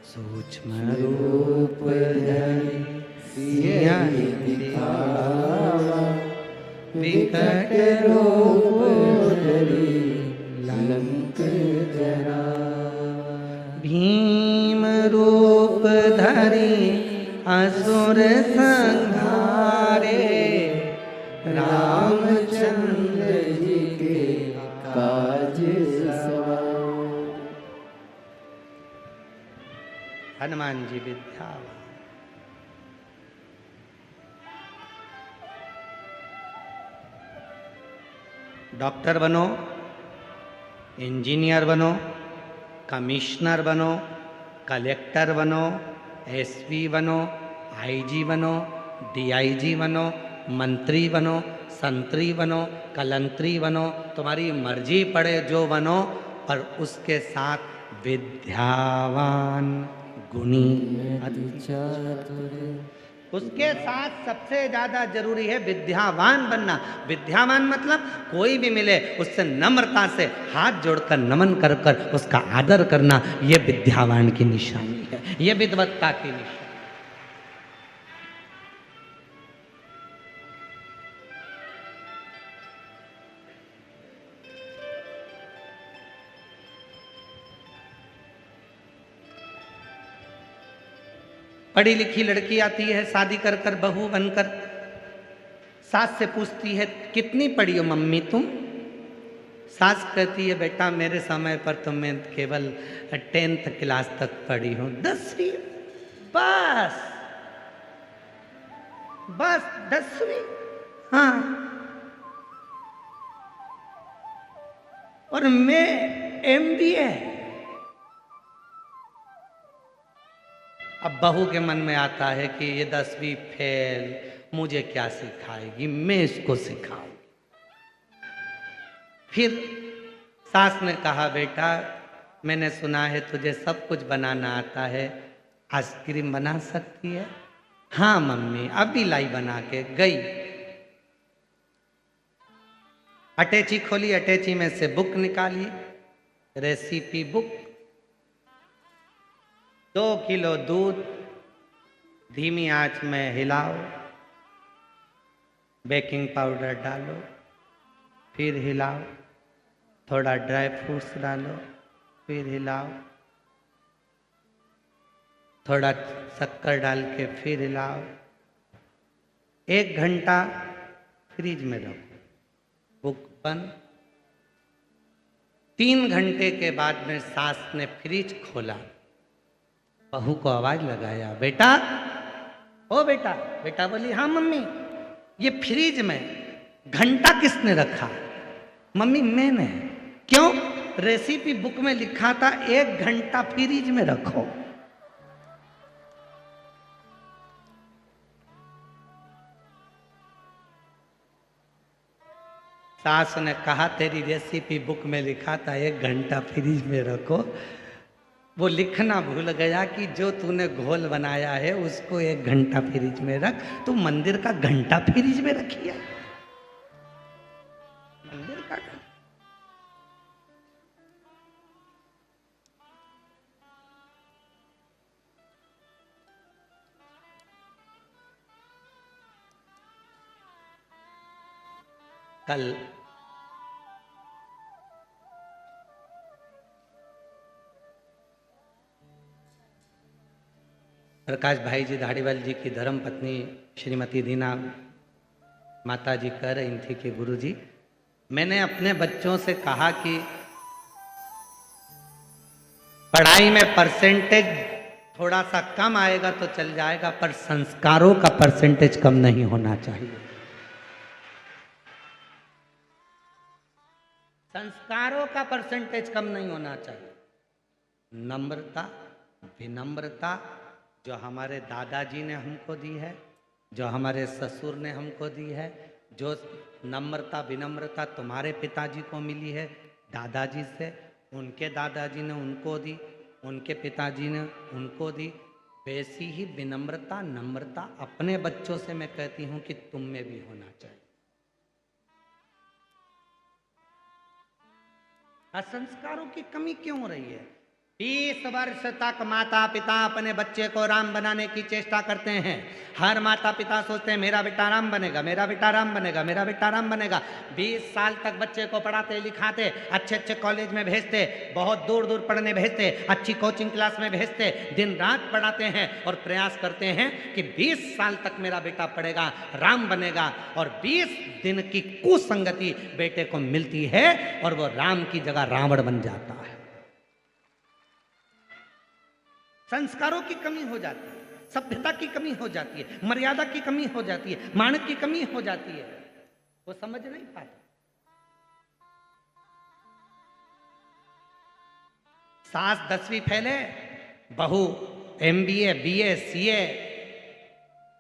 सूक्ष्म रूप धरि सिया दिखावा, विकट रूप धरि लंक जरावा। भीम रूप धरि असुर संहारे, रामचंद्र जी के काज सवारे। हनुमान जी विद्यावान। डॉक्टर बनो, इंजीनियर बनो, कमिश्नर बनो, कलेक्टर बनो, एसपी बनो, आईजी बनो, डीआईजी बनो, मंत्री बनो, संतरी बनो, कलंतरी बनो, तुम्हारी मर्जी पड़े जो बनो, पर उसके साथ विद्यावान गुणी अति चातुर। उसके साथ सबसे ज्यादा जरूरी है विद्यावान बनना। विद्यावान मतलब कोई भी मिले उससे नम्रता से हाथ जोड़कर नमन कर कर उसका आदर करना, यह विद्यावान की निशानी है, यह विद्वत्ता की निशानी। पढ़ी लिखी लड़की आती है शादी कर कर बहू बनकर, सास से पूछती है कितनी पढ़ी हो मम्मी तुम? सास कहती है बेटा मेरे समय पर तो मैं केवल 10th क्लास तक पढ़ी हूं। 10वीं? बस बस 10वीं? हाँ। और मैं MBA। अब बहू के मन में आता है कि ये 10वीं फेल, मुझे क्या सिखाएगी, मैं इसको सिखाऊं। फिर सास ने कहा बेटा मैंने सुना है तुझे सब कुछ बनाना आता है, आइसक्रीम बना सकती है? हाँ मम्मी, अभी लाई बना के गई। अटैची खोली, अटैची में से बुक निकाली, रेसिपी बुक। 2 किलो दूध, धीमी आंच में हिलाओ, बेकिंग पाउडर डालो, फिर हिलाओ, थोड़ा ड्राई फ्रूट्स डालो, फिर हिलाओ, थोड़ा शक्कर डाल के फिर हिलाओ। 1 घंटा फ्रिज में रखो, बुक बंद। 3 घंटे के बाद में सास ने फ्रिज खोला, बहू को आवाज लगाया, बेटा, ओ बेटा। बेटा बोली, हाँ मम्मी। ये फ्रिज में घंटा किसने रखा? मम्मी, मैंने। क्यों? रेसिपी बुक में लिखा था 1 घंटा फ्रिज में रखो। सास ने कहा, तेरी रेसिपी बुक में लिखा था 1 घंटा फ्रिज में रखो। वो लिखना भूल गया कि जो तूने घोल बनाया है उसको 1 घंटा फ्रिज में रख। तू मंदिर का घंटा फ्रिज में रखिया, मंदिर का घंटा। कल प्रकाश भाई जी धाड़ीवाल जी की धर्म पत्नी श्रीमती दीना माता जी कह रही थी कि गुरुजी, मैंने अपने बच्चों से कहा कि पढ़ाई में परसेंटेज थोड़ा सा कम आएगा तो चल जाएगा, पर संस्कारों का परसेंटेज कम नहीं होना चाहिए। संस्कारों का परसेंटेज कम नहीं होना चाहिए। नम्रता, विनम्रता जो हमारे दादाजी ने हमको दी है, जो हमारे ससुर ने हमको दी है, जो नम्रता विनम्रता तुम्हारे पिताजी को मिली है दादाजी से, उनके दादाजी ने उनको दी, उनके पिताजी ने उनको दी, वैसी ही विनम्रता नम्रता अपने बच्चों से मैं कहती हूँ कि तुम में भी होना चाहिए। संस्कारों की कमी क्यों हो रही है? 20 वर्ष तक माता पिता अपने बच्चे को राम बनाने की चेष्टा करते हैं। हर माता पिता सोचते हैं मेरा बेटा राम बनेगा, मेरा बेटा राम बनेगा, मेरा बेटा राम बनेगा। 20 साल तक बच्चे को पढ़ाते लिखाते, अच्छे अच्छे कॉलेज में भेजते, बहुत दूर दूर पढ़ने भेजते, अच्छी कोचिंग क्लास में भेजते, दिन रात पढ़ाते हैं और प्रयास करते हैं कि 20 साल तक मेरा बेटा पढ़ेगा, राम बनेगा। और 20 दिन की कुसंगति बेटे को मिलती है और वो राम की जगह रावण बन जाता है। संस्कारों की कमी हो जाती है, सभ्यता की कमी हो जाती है, मर्यादा की कमी हो जाती है, मानक की कमी हो जाती है। वो समझ नहीं पाते। सास 10वीं फेल है, बहू MBA BA CA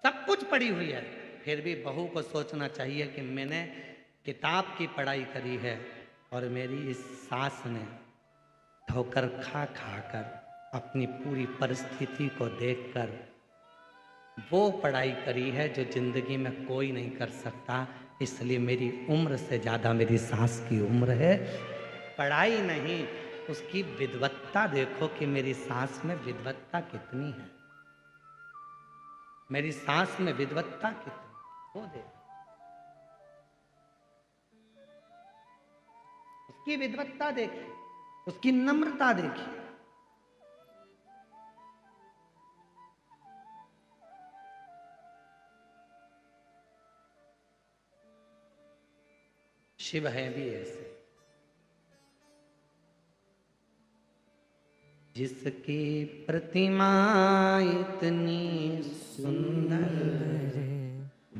सब कुछ पढ़ी हुई है, फिर भी बहू को सोचना चाहिए कि मैंने किताब की पढ़ाई करी है और मेरी इस सास ने ठोकर खा खा कर अपनी पूरी परिस्थिति को देखकर वो पढ़ाई करी है जो जिंदगी में कोई नहीं कर सकता, इसलिए मेरी उम्र से ज़्यादा मेरी सास की उम्र है। पढ़ाई नहीं, उसकी विद्वत्ता देखो कि मेरी सास में विद्वत्ता कितनी है, मेरी सास में विद्वत्ता कितनी, वो देखो उसकी विद्वत्ता देखिए, उसकी नम्रता देखिए। शिव है भी ऐसे, जिसकी प्रतिमा इतनी सुंदर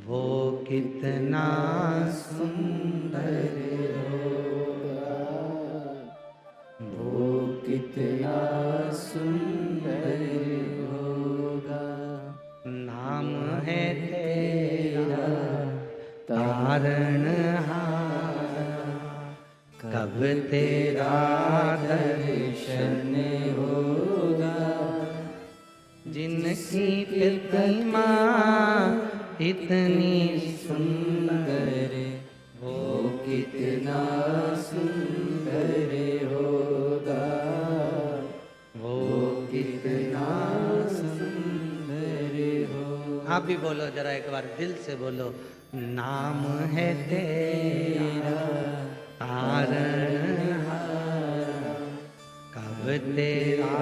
वो कितना सुंदर होगा, वो कितना सुंदर होगा। नाम है तेरा तारणहार, कब तेरा दर्शन होगा। जिनकी प्रतिमा इतनी सुंदर वो कितना सुंदर होगा, वो कितना सुंदर होगा। भी बोलो जरा एक बार दिल से बोलो, नाम है तेरा तारणहारा, कब तेरा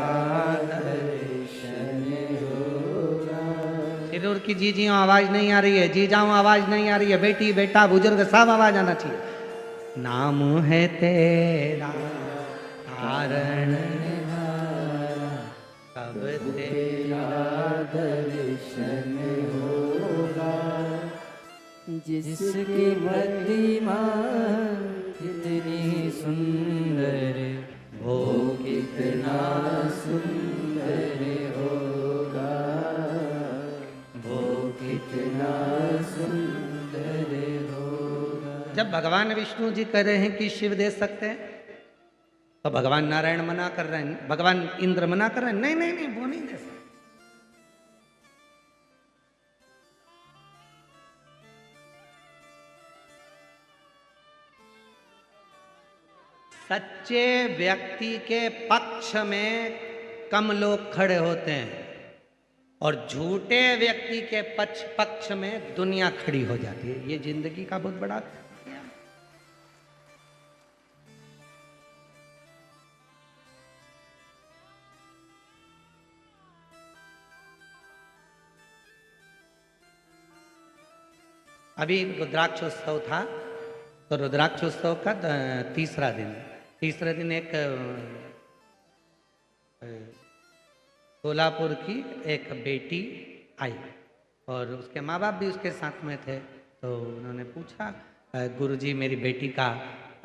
दर्शन होगा। सिरूर की जीजियों आवाज नहीं आ रही है, जी जाऊं आवाज नहीं आ रही है, बेटी बेटा बुजुर्ग सब आवाज आना चाहिए। नाम है तेरा तारणहारा, कब तेरा दर्शन होगा। जिसकी प्रतिमा कितनी सुंदर, वो कितना सुंदर होगा, वो कितना सुंदर होगा। जब भगवान विष्णु जी कह रहे हैं कि शिव दे सकते हैं, तो भगवान नारायण मना कर रहे हैं, भगवान इंद्र मना कर रहे हैं, नहीं नहीं नहीं वो नहीं दे सकते। सच्चे व्यक्ति के पक्ष में कम लोग खड़े होते हैं और झूठे व्यक्ति के पक्ष में दुनिया खड़ी हो जाती है। ये जिंदगी का बहुत बड़ा अभी रुद्राक्षोत्सव था, तो रुद्राक्षोत्सव का तीसरा दिन एक सोलापुर की एक बेटी आई और उसके माँ बाप भी उसके साथ में थे। तो उन्होंने पूछा, गुरुजी मेरी बेटी का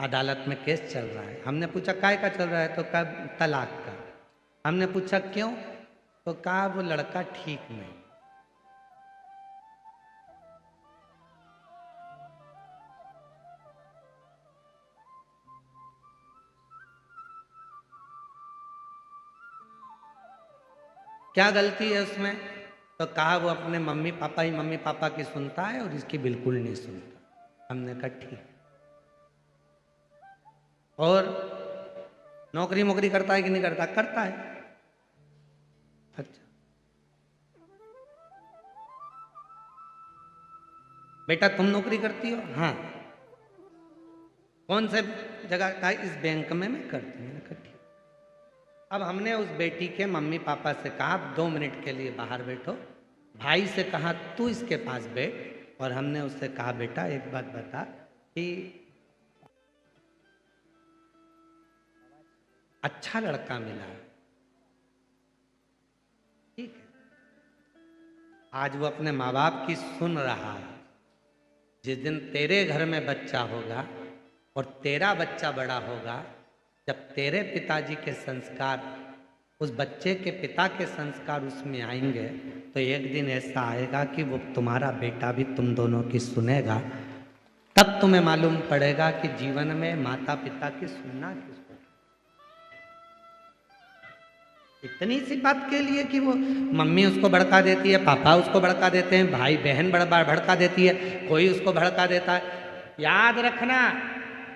अदालत में केस चल रहा है। हमने पूछा काय का चल रहा है? तो कब तलाक का। हमने पूछा क्यों? तो कहा वो लड़का ठीक नहीं। क्या गलती है उसमें? तो कहा वो अपने मम्मी पापा की सुनता है और इसकी बिल्कुल नहीं सुनता। हमने कहा ठीक। और नौकरी करता है कि नहीं करता? करता है। अच्छा बेटा तुम नौकरी करती हो? हाँ। कौन से जगह का? इस बैंक में मैं करती हूँ। मैंने कहा ठीक। अब हमने उस बेटी के मम्मी पापा से कहा 2 मिनट के लिए बाहर बैठो। भाई से कहा तू इसके पास बैठ, और हमने उससे कहा बेटा एक बात बता कि अच्छा लड़का मिला, ठीक है, आज वो अपने माँ बाप की सुन रहा है। जिस दिन तेरे घर में बच्चा होगा और तेरा बच्चा बड़ा होगा, जब तेरे पिताजी के संस्कार उस बच्चे के पिता के संस्कार उसमें आएंगे, तो एक दिन ऐसा आएगा कि वो तुम्हारा बेटा भी तुम दोनों की सुनेगा। तब तुम्हें मालूम पड़ेगा कि जीवन में माता पिता की सुनना किसको। इतनी सी बात के लिए कि वो मम्मी उसको भड़का देती है, पापा उसको भड़का देते हैं, भाई बहन भड़का देती है, कोई उसको भड़का देता है। याद रखना,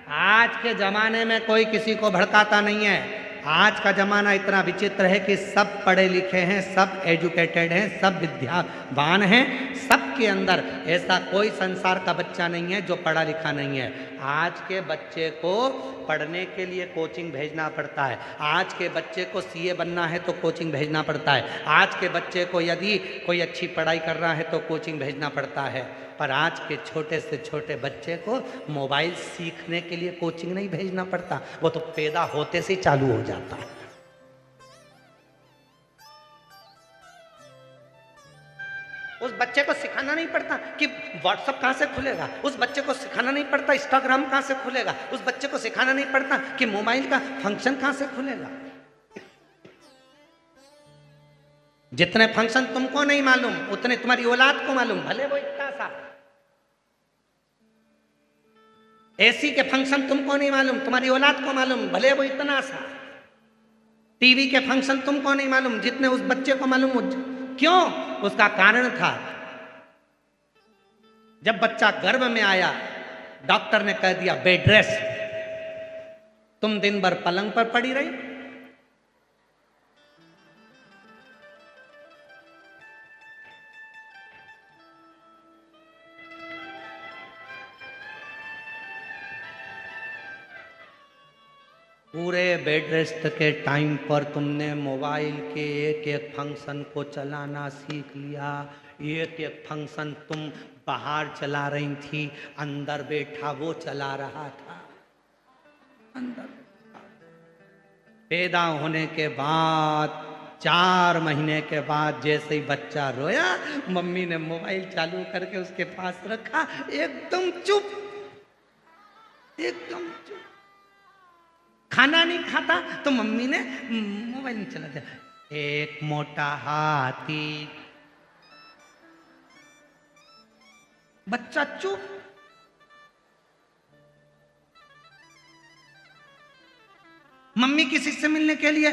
आज के जमाने में कोई किसी को भड़काता नहीं है। आज का जमाना इतना विचित्र है कि सब पढ़े लिखे हैं, सब एजुकेटेड हैं, सब विद्यावान हैं। सबके अंदर ऐसा कोई संसार का बच्चा नहीं है जो पढ़ा लिखा नहीं है। आज के बच्चे को पढ़ने के लिए कोचिंग भेजना पड़ता है। आज के बच्चे को सीए बनना है तो कोचिंग भेजना पड़ता है। आज के बच्चे को यदि कोई अच्छी पढ़ाई कर रहा है तो कोचिंग भेजना पड़ता है। पर आज के छोटे से छोटे बच्चे को मोबाइल सीखने के लिए कोचिंग नहीं भेजना पड़ता, वो तो पैदा होते से चालू हो जाता है। उस बच्चे को सिखाना नहीं पड़ता कि व्हाट्सएप कहां से खुलेगा, उस बच्चे को सिखाना नहीं पड़ता इंस्टाग्राम कहां से खुलेगा, उस बच्चे को सिखाना नहीं पड़ता कि मोबाइल का फंक्शन कहां से खुलेगा। जितने फंक्शन तुमको नहीं मालूम उतने तुम्हारी औलाद को मालूम, भले वो इतना सा। एसी के फंक्शन तुमको नहीं मालूम, तुम्हारी औलाद को मालूम, भले वो इतना सा। टीवी के फंक्शन तुमको नहीं मालूम जितने उस बच्चे को मालूम। क्यों? उसका कारण था, जब बच्चा गर्भ में आया डॉक्टर ने कह दिया बेड रेस्ट, तुम दिन भर पलंग पर पड़ी रही। पूरे बेड रेस्ट के टाइम पर तुमने मोबाइल के एक एक फंक्शन को चलाना सीख लिया। एक एक फंक्शन तुम बाहर चला रही थी, अंदर बैठा वो चला रहा था। अंदर पैदा होने के बाद 4 महीने के बाद जैसे ही बच्चा रोया, मम्मी ने मोबाइल चालू करके उसके पास रखा, एकदम चुप, एकदम चुप। खाना नहीं खाता तो मम्मी ने मोबाइल नहीं चला दिया। एक मोटा हाथी, बच्चा चुप। मम्मी किसी से मिलने के लिए,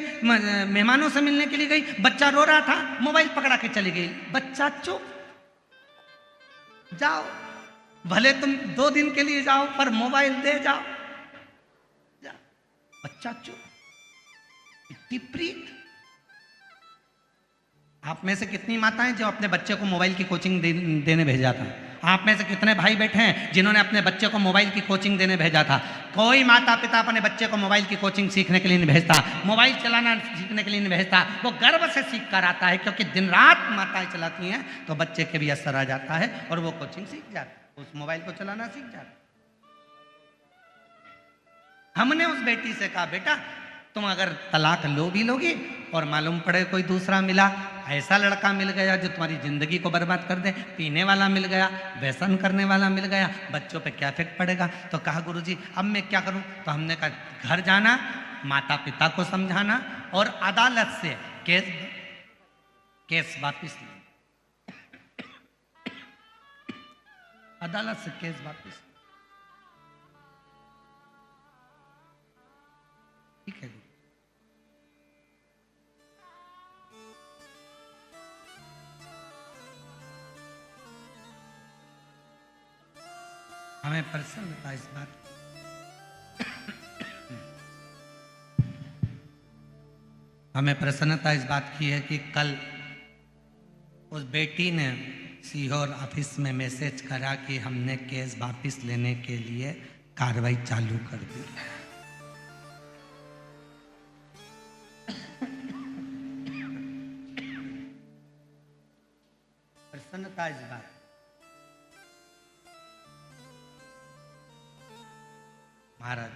मेहमानों से मिलने के लिए गई, बच्चा रो रहा था, मोबाइल पकड़ा के चली गई, बच्चा चुप। जाओ, भले तुम 2 दिन के लिए जाओ पर मोबाइल दे जाओ, बच्चा चुप। इतनी प्रीत। आप में से कितनी माताएं जो अपने बच्चे को मोबाइल की कोचिंग देने भेजा था? आप में से कितने भाई बैठे हैं जिन्होंने अपने बच्चे को मोबाइल की कोचिंग देने भेजा था? कोई माता पिता अपने बच्चे को मोबाइल की कोचिंग सीखने के लिए नहीं भेजता, मोबाइल चलाना सीखने के लिए नहीं भेजता। वो गर्व से सीख कर आता है, क्योंकि दिन रात माताएं चलाती हैं तो बच्चे के भी असर आ जाता है और वो कोचिंग सीख जाता है, उस मोबाइल को चलाना सीख जाता है। हमने उस बेटी से कहा, बेटा तुम अगर तलाक लो भी लोगी और मालूम पड़े कोई दूसरा मिला, ऐसा लड़का मिल गया जो तुम्हारी जिंदगी को बर्बाद कर दे, पीने वाला मिल गया, व्यसन करने वाला मिल गया, बच्चों पे क्या इफेक्ट पड़ेगा? तो कहा गुरुजी अब मैं क्या करूं? तो हमने कहा घर जाना, माता पिता को समझाना और अदालत से केस वापिस लेना। अदालत से केस वापिस, ठीक है। हमें प्रसन्नता इस बात हमें प्रसन्नता इस बात की है कि कल उस बेटी ने सीहोर ऑफिस में मैसेज करा कि हमने केस वापस लेने के लिए कार्रवाई चालू कर दी। प्रसन्नता इस बात। महाराज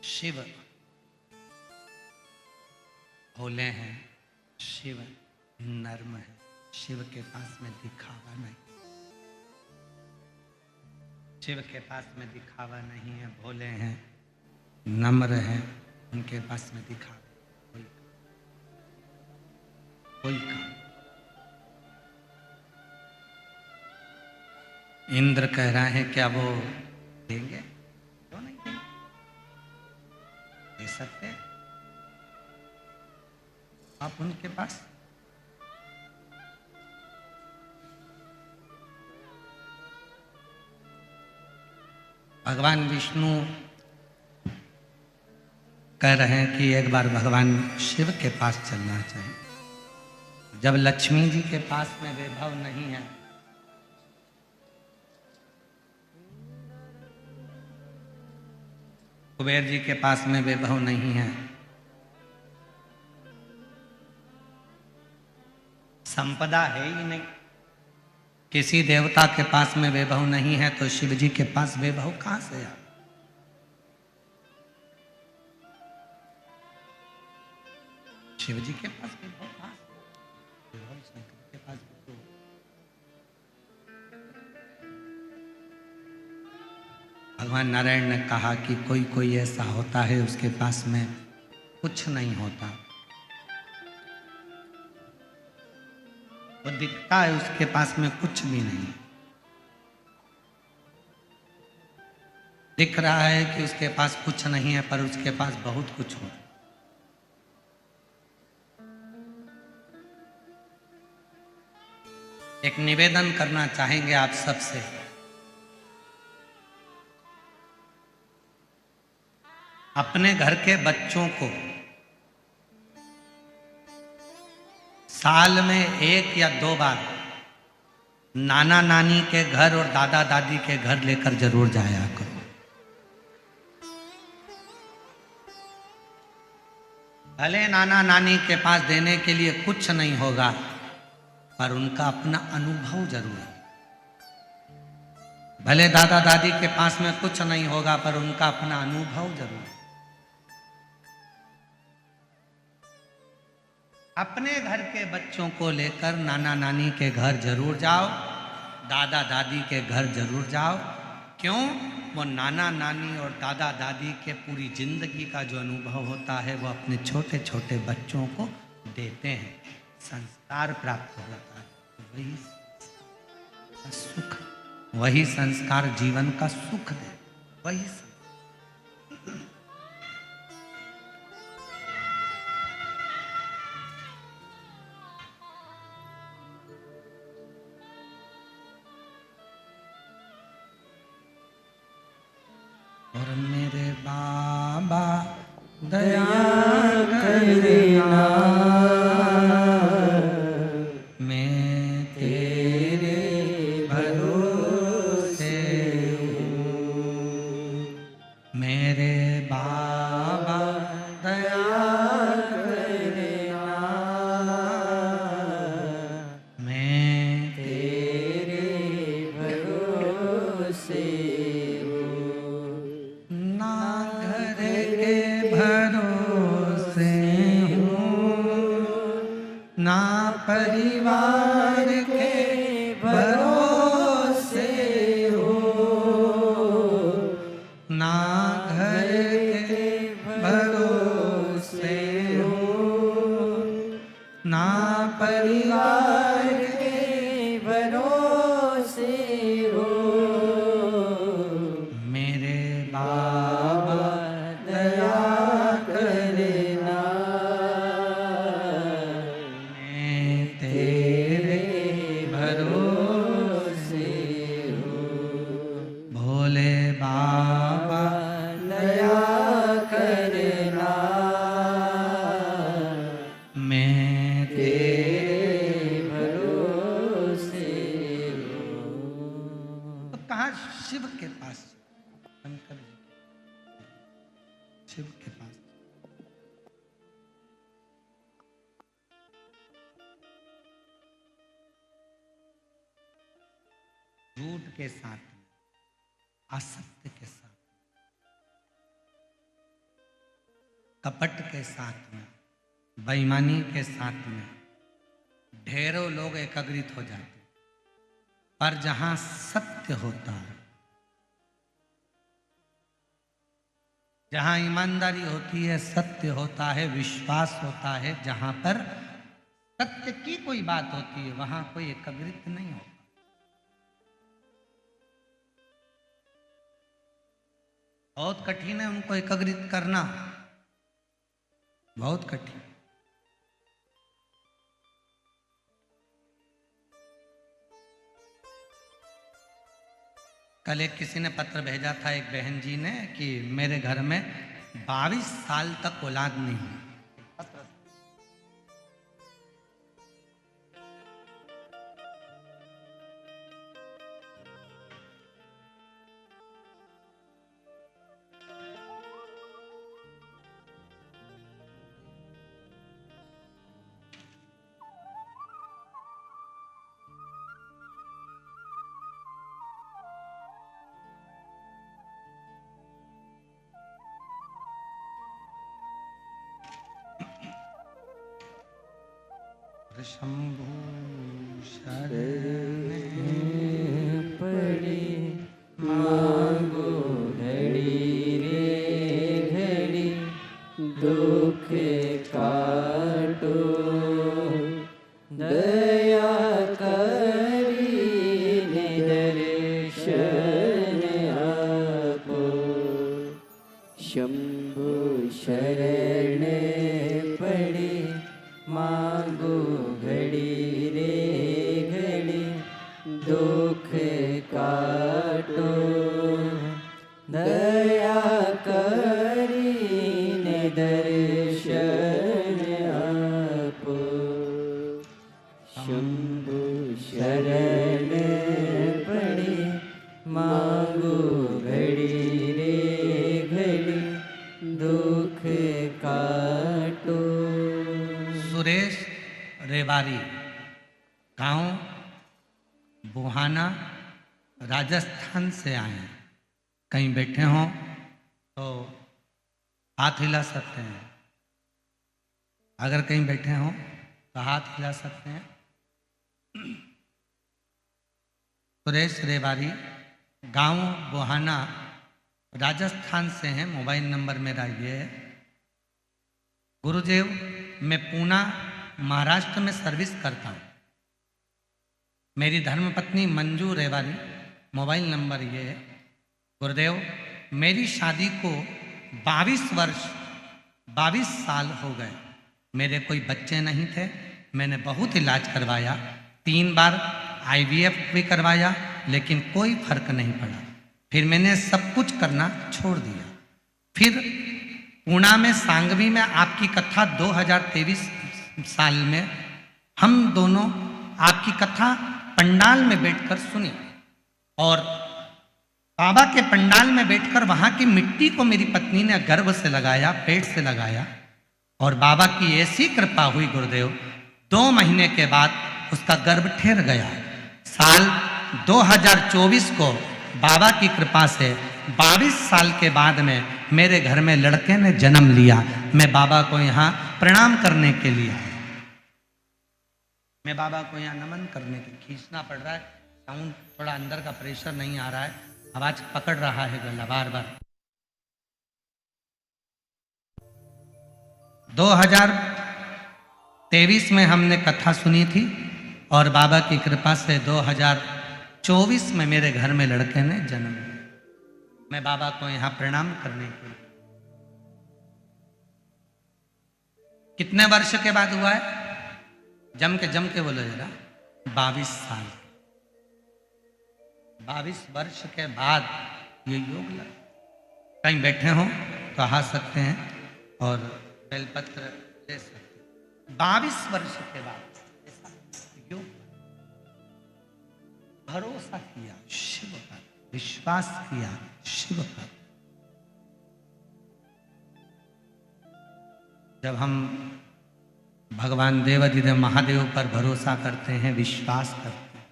शिव भोले हैं, शिव नर्म है, शिव के पास में दिखावा नहीं, शिव के पास में दिखावा नहीं है। भोले हैं, नम्र हैं, उनके पास में दिखावा कोई काम। इंद्र कह रहा है क्या वो देंगे? क्यों नहीं देंगे? दे सकते हैं आप उनके पास। भगवान विष्णु कह रहे हैं कि एक बार भगवान शिव के पास चलना चाहिए। जब लक्ष्मी जी के पास में वैभव नहीं है, कुबेर जी के पास में वैभव नहीं है, संपदा है ही नहीं, किसी देवता के पास में वैभव नहीं है, तो शिव जी के पास वैभव कहां से है? शिव जी के पास वैभव कहां से? वैभव शंकर के पास वैभव। भगवान नारायण ने कहा कि कोई कोई ऐसा होता है उसके पास में कुछ नहीं होता, वो दिखता है उसके पास में कुछ भी नहीं, दिख रहा है कि उसके पास कुछ नहीं है पर उसके पास बहुत कुछ हो। एक निवेदन करना चाहेंगे आप सबसे, अपने घर के बच्चों को साल में 1 या 2 बार नाना नानी के घर और दादा दादी के घर लेकर जरूर जाया करो। भले नाना नानी के पास देने के लिए कुछ नहीं होगा, पर उनका अपना अनुभव जरूर है। भले दादा दादी के पास में कुछ नहीं होगा, पर उनका अपना अनुभव जरूर है। अपने घर के बच्चों को लेकर नाना नानी के घर जरूर जाओ, दादा दादी के घर जरूर जाओ। क्यों? वो नाना नानी और दादा दादी के पूरी जिंदगी का जो अनुभव होता है वो अपने छोटे छोटे बच्चों को देते हैं, संस्कार प्राप्त हो जाता है। वही सुख, वही संस्कार जीवन का सुख दे, वही और मेरे बाबा दया करना, मैं तेरे भरोसे हूँ। मेरे बाबा दया करना, मैं तेरे भरोसे ना परिवार के भरोसे हो, ना घर के भरोसे हो, ना परिवार के भरोसे हो। मेरे बाबा दया करना, भोले बाबा दया करना, मैं तेरे भरोसे हूँ। तो कहा शिव के पास, शंकर जी शिव के पास। झूठ के साथ, असत्य के साथ, कपट के साथ में, बेईमानी के साथ में ढेरों लोग एकत्रित हो जाते हैं। पर जहां सत्य होता है, जहां ईमानदारी होती है, सत्य होता है, विश्वास होता है, जहां पर सत्य की कोई बात होती है, वहां कोई एकत्रित नहीं होता। बहुत कठिन है उनको एकत्रित करना, बहुत कठिन। कल एक किसी ने पत्र भेजा था, एक बहन जी ने, कि मेरे घर में 22 साल तक औलाद नहीं हुई। शंभु शरण पड़ी मांगो घड़ी रे घड़ी, दुख काटो दया करी दर्शन आपो। शंभु शरण पड़ी मांगो घड़ी रे घड़ी, दुख काटो दया करीने दर्शन आपो। शंभु शरण रेवाड़ी, गांव बुहाना, राजस्थान से आए हैं। कहीं बैठे हों तो हाथ हिला सकते हैं। अगर कहीं बैठे हों तो हाथ हिला सकते हैं। सुरेश रेवाड़ी, गांव बुहाना, राजस्थान से हैं। मोबाइल नंबर मेरा ये है। गुरुदेव, मैं पूना महाराष्ट्र में सर्विस करता हूँ। मेरी धर्मपत्नी मंजू रेवाड़ी, मोबाइल नंबर ये है। गुरुदेव, मेरी शादी को 22 साल हो गए। मेरे कोई बच्चे नहीं थे। मैंने बहुत इलाज करवाया, 3 बार IVF भी करवाया, लेकिन कोई फर्क नहीं पड़ा। फिर मैंने सब कुछ करना छोड़ दिया। फिर पूना में सांगवी में आपकी कथा 2023 साल में हम दोनों आपकी कथा पंडाल में बैठकर सुनी, और बाबा के पंडाल में बैठकर वहां की मिट्टी को मेरी पत्नी ने गर्भ से लगाया, पेट से लगाया, और बाबा की ऐसी कृपा हुई गुरुदेव, 2 महीने के बाद उसका गर्भ ठहर गया। साल 2024 को बाबा की कृपा से 22 साल के बाद में मेरे घर में लड़के ने जन्म लिया। मैं बाबा को यहाँ प्रणाम करने के लिए, मैं बाबा को यहाँ नमन करने के लिए, खींचना पड़ रहा है, साउंड थोड़ा अंदर का प्रेशर नहीं आ रहा है, आवाज पकड़ रहा है गला बार बार। 2023 में हमने कथा सुनी थी, और बाबा की कृपा से 2024 में मेरे घर में लड़के ने जन्म लिया। मैं बाबा को यहाँ प्रणाम करने के लिए। कितने वर्ष के बाद हुआ है? जम के बोलो जरा। 22 साल, 22 वर्ष के बाद ये योग लगा। कहीं बैठे हो तो आ सकते हैं और बेलपत्र ले सकते हैं। 22 वर्ष के बाद योग, भरोसा किया शिव पर, विश्वास किया शिव पर। जब हम भगवान देवाधिदेव महादेव पर भरोसा करते हैं, विश्वास करते हैं,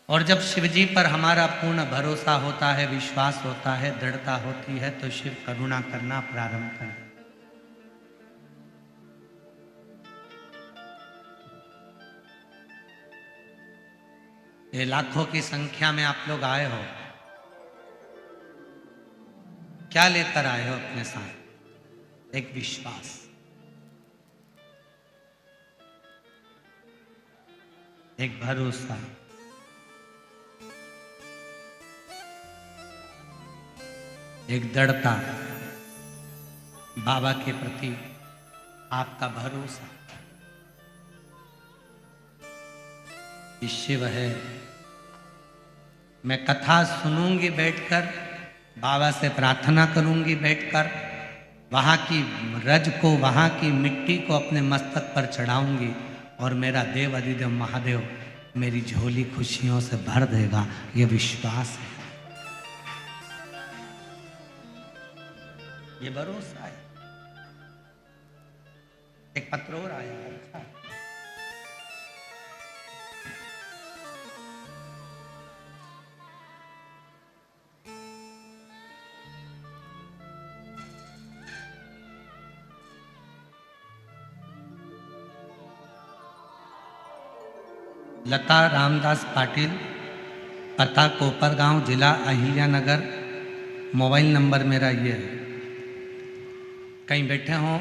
और जब शिव जी पर हमारा पूर्ण भरोसा होता है, विश्वास होता है, दृढ़ता होती है, तो शिव करुणा करना प्रारंभ करते। ये लाखों की संख्या में आप लोग आए हो, क्या लेकर आए हो अपने साथ? एक विश्वास, एक भरोसा, एक दृढ़ता, बाबा के प्रति आपका भरोसा। शिव है। मैं कथा सुनूंगी बैठकर, बाबा से प्रार्थना करूंगी बैठकर, वहाँ की रज को, वहाँ की मिट्टी को अपने मस्तक पर चढ़ाऊंगी, और मेरा देव अधिदेव महादेव मेरी झोली खुशियों से भर देगा। ये विश्वास है, ये भरोसा है। एक पत्र और आया, अच्छा, लता रामदास पाटिल, पता कोपरगांव, जिला अहिल्यानगर, मोबाइल नंबर मेरा ये है। कहीं बैठे हों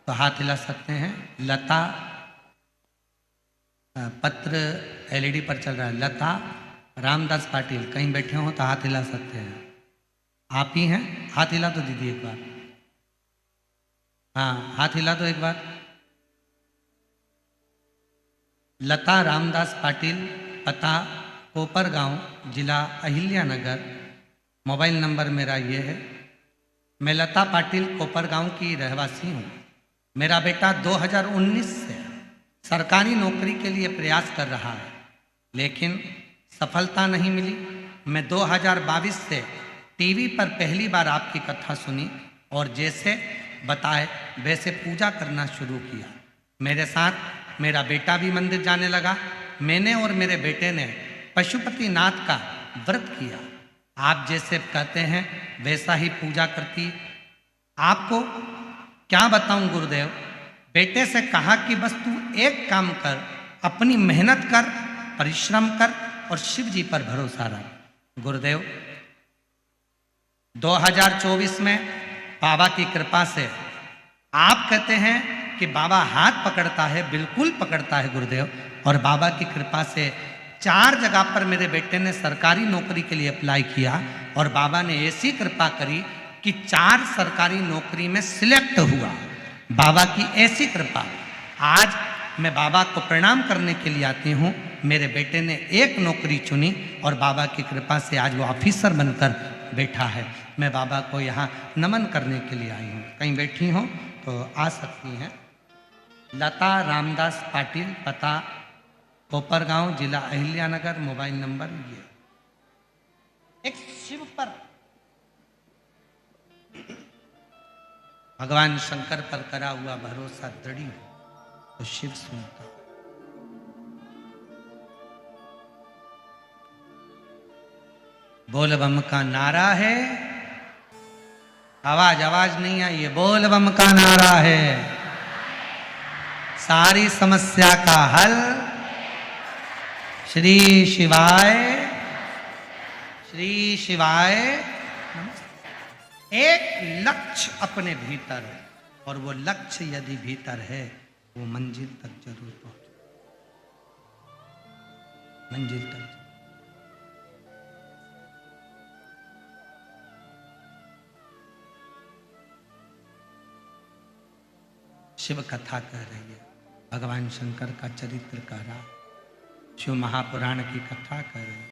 तो हाथ हिला सकते हैं। लता, पत्र LED पर चल रहा है, लता रामदास पाटिल, कहीं बैठे हों तो हाथ हिला सकते हैं। आप ही हैं? हाथ हिला तो दीदी एक बार, हाँ हाथ हिला तो एक बार। लता रामदास पाटिल, पता कोपरगांव, जिला अहिल्यानगर, मोबाइल नंबर मेरा ये है। मैं लता पाटिल कोपरगांव की रहवासी हूँ। मेरा बेटा 2019 से सरकारी नौकरी के लिए प्रयास कर रहा है, लेकिन सफलता नहीं मिली। मैं 2022 से टीवी पर पहली बार आपकी कथा सुनी, और जैसे बताए वैसे पूजा करना शुरू किया। मेरे साथ मेरा बेटा भी मंदिर जाने लगा। मैंने और मेरे बेटे ने पशुपतिनाथ का व्रत किया। आप जैसे कहते हैं वैसा ही पूजा करती। आपको क्या बताऊं गुरुदेव, बेटे से कहा कि बस तू एक काम कर, अपनी मेहनत कर, परिश्रम कर और शिव जी पर भरोसा रख। गुरुदेव 2024 में बाबा की कृपा से, आप कहते हैं कि बाबा हाथ पकड़ता है, बिल्कुल पकड़ता है गुरुदेव। और बाबा की कृपा से 4 जगह पर मेरे बेटे ने सरकारी नौकरी के लिए अप्लाई किया और बाबा ने ऐसी कृपा करी कि 4 सरकारी नौकरी में सिलेक्ट हुआ। बाबा की ऐसी कृपा। आज मैं बाबा को प्रणाम करने के लिए आती हूँ। मेरे बेटे ने एक नौकरी चुनी और बाबा की कृपा से आज वो ऑफिसर बनकर बैठा है। मैं बाबा को यहाँ नमन करने के लिए आई हूँ। कहीं बैठी हो तो आ सकती हैं। लता रामदास पाटिल, पता कोपरगांव, जिला अहिल्यानगर, मोबाइल नंबर ये। एक शिव पर, भगवान शंकर पर करा हुआ भरोसा दृढ़ हो तो शिव सुनता। बोल बम का नारा है, आवाज आवाज नहीं आई है। बोल बम का नारा है, सारी समस्या का हल श्री शिवाय, श्री शिवाय नमस्ते। एक लक्ष्य अपने भीतर है और वो लक्ष्य यदि भीतर है वो मंजिल तक जरूर पहुंचे, मंजिल तक। शिव कथा कह रही है, भगवान शंकर का चरित्र कह रहा, शिव महापुराण की कथा कह रही है।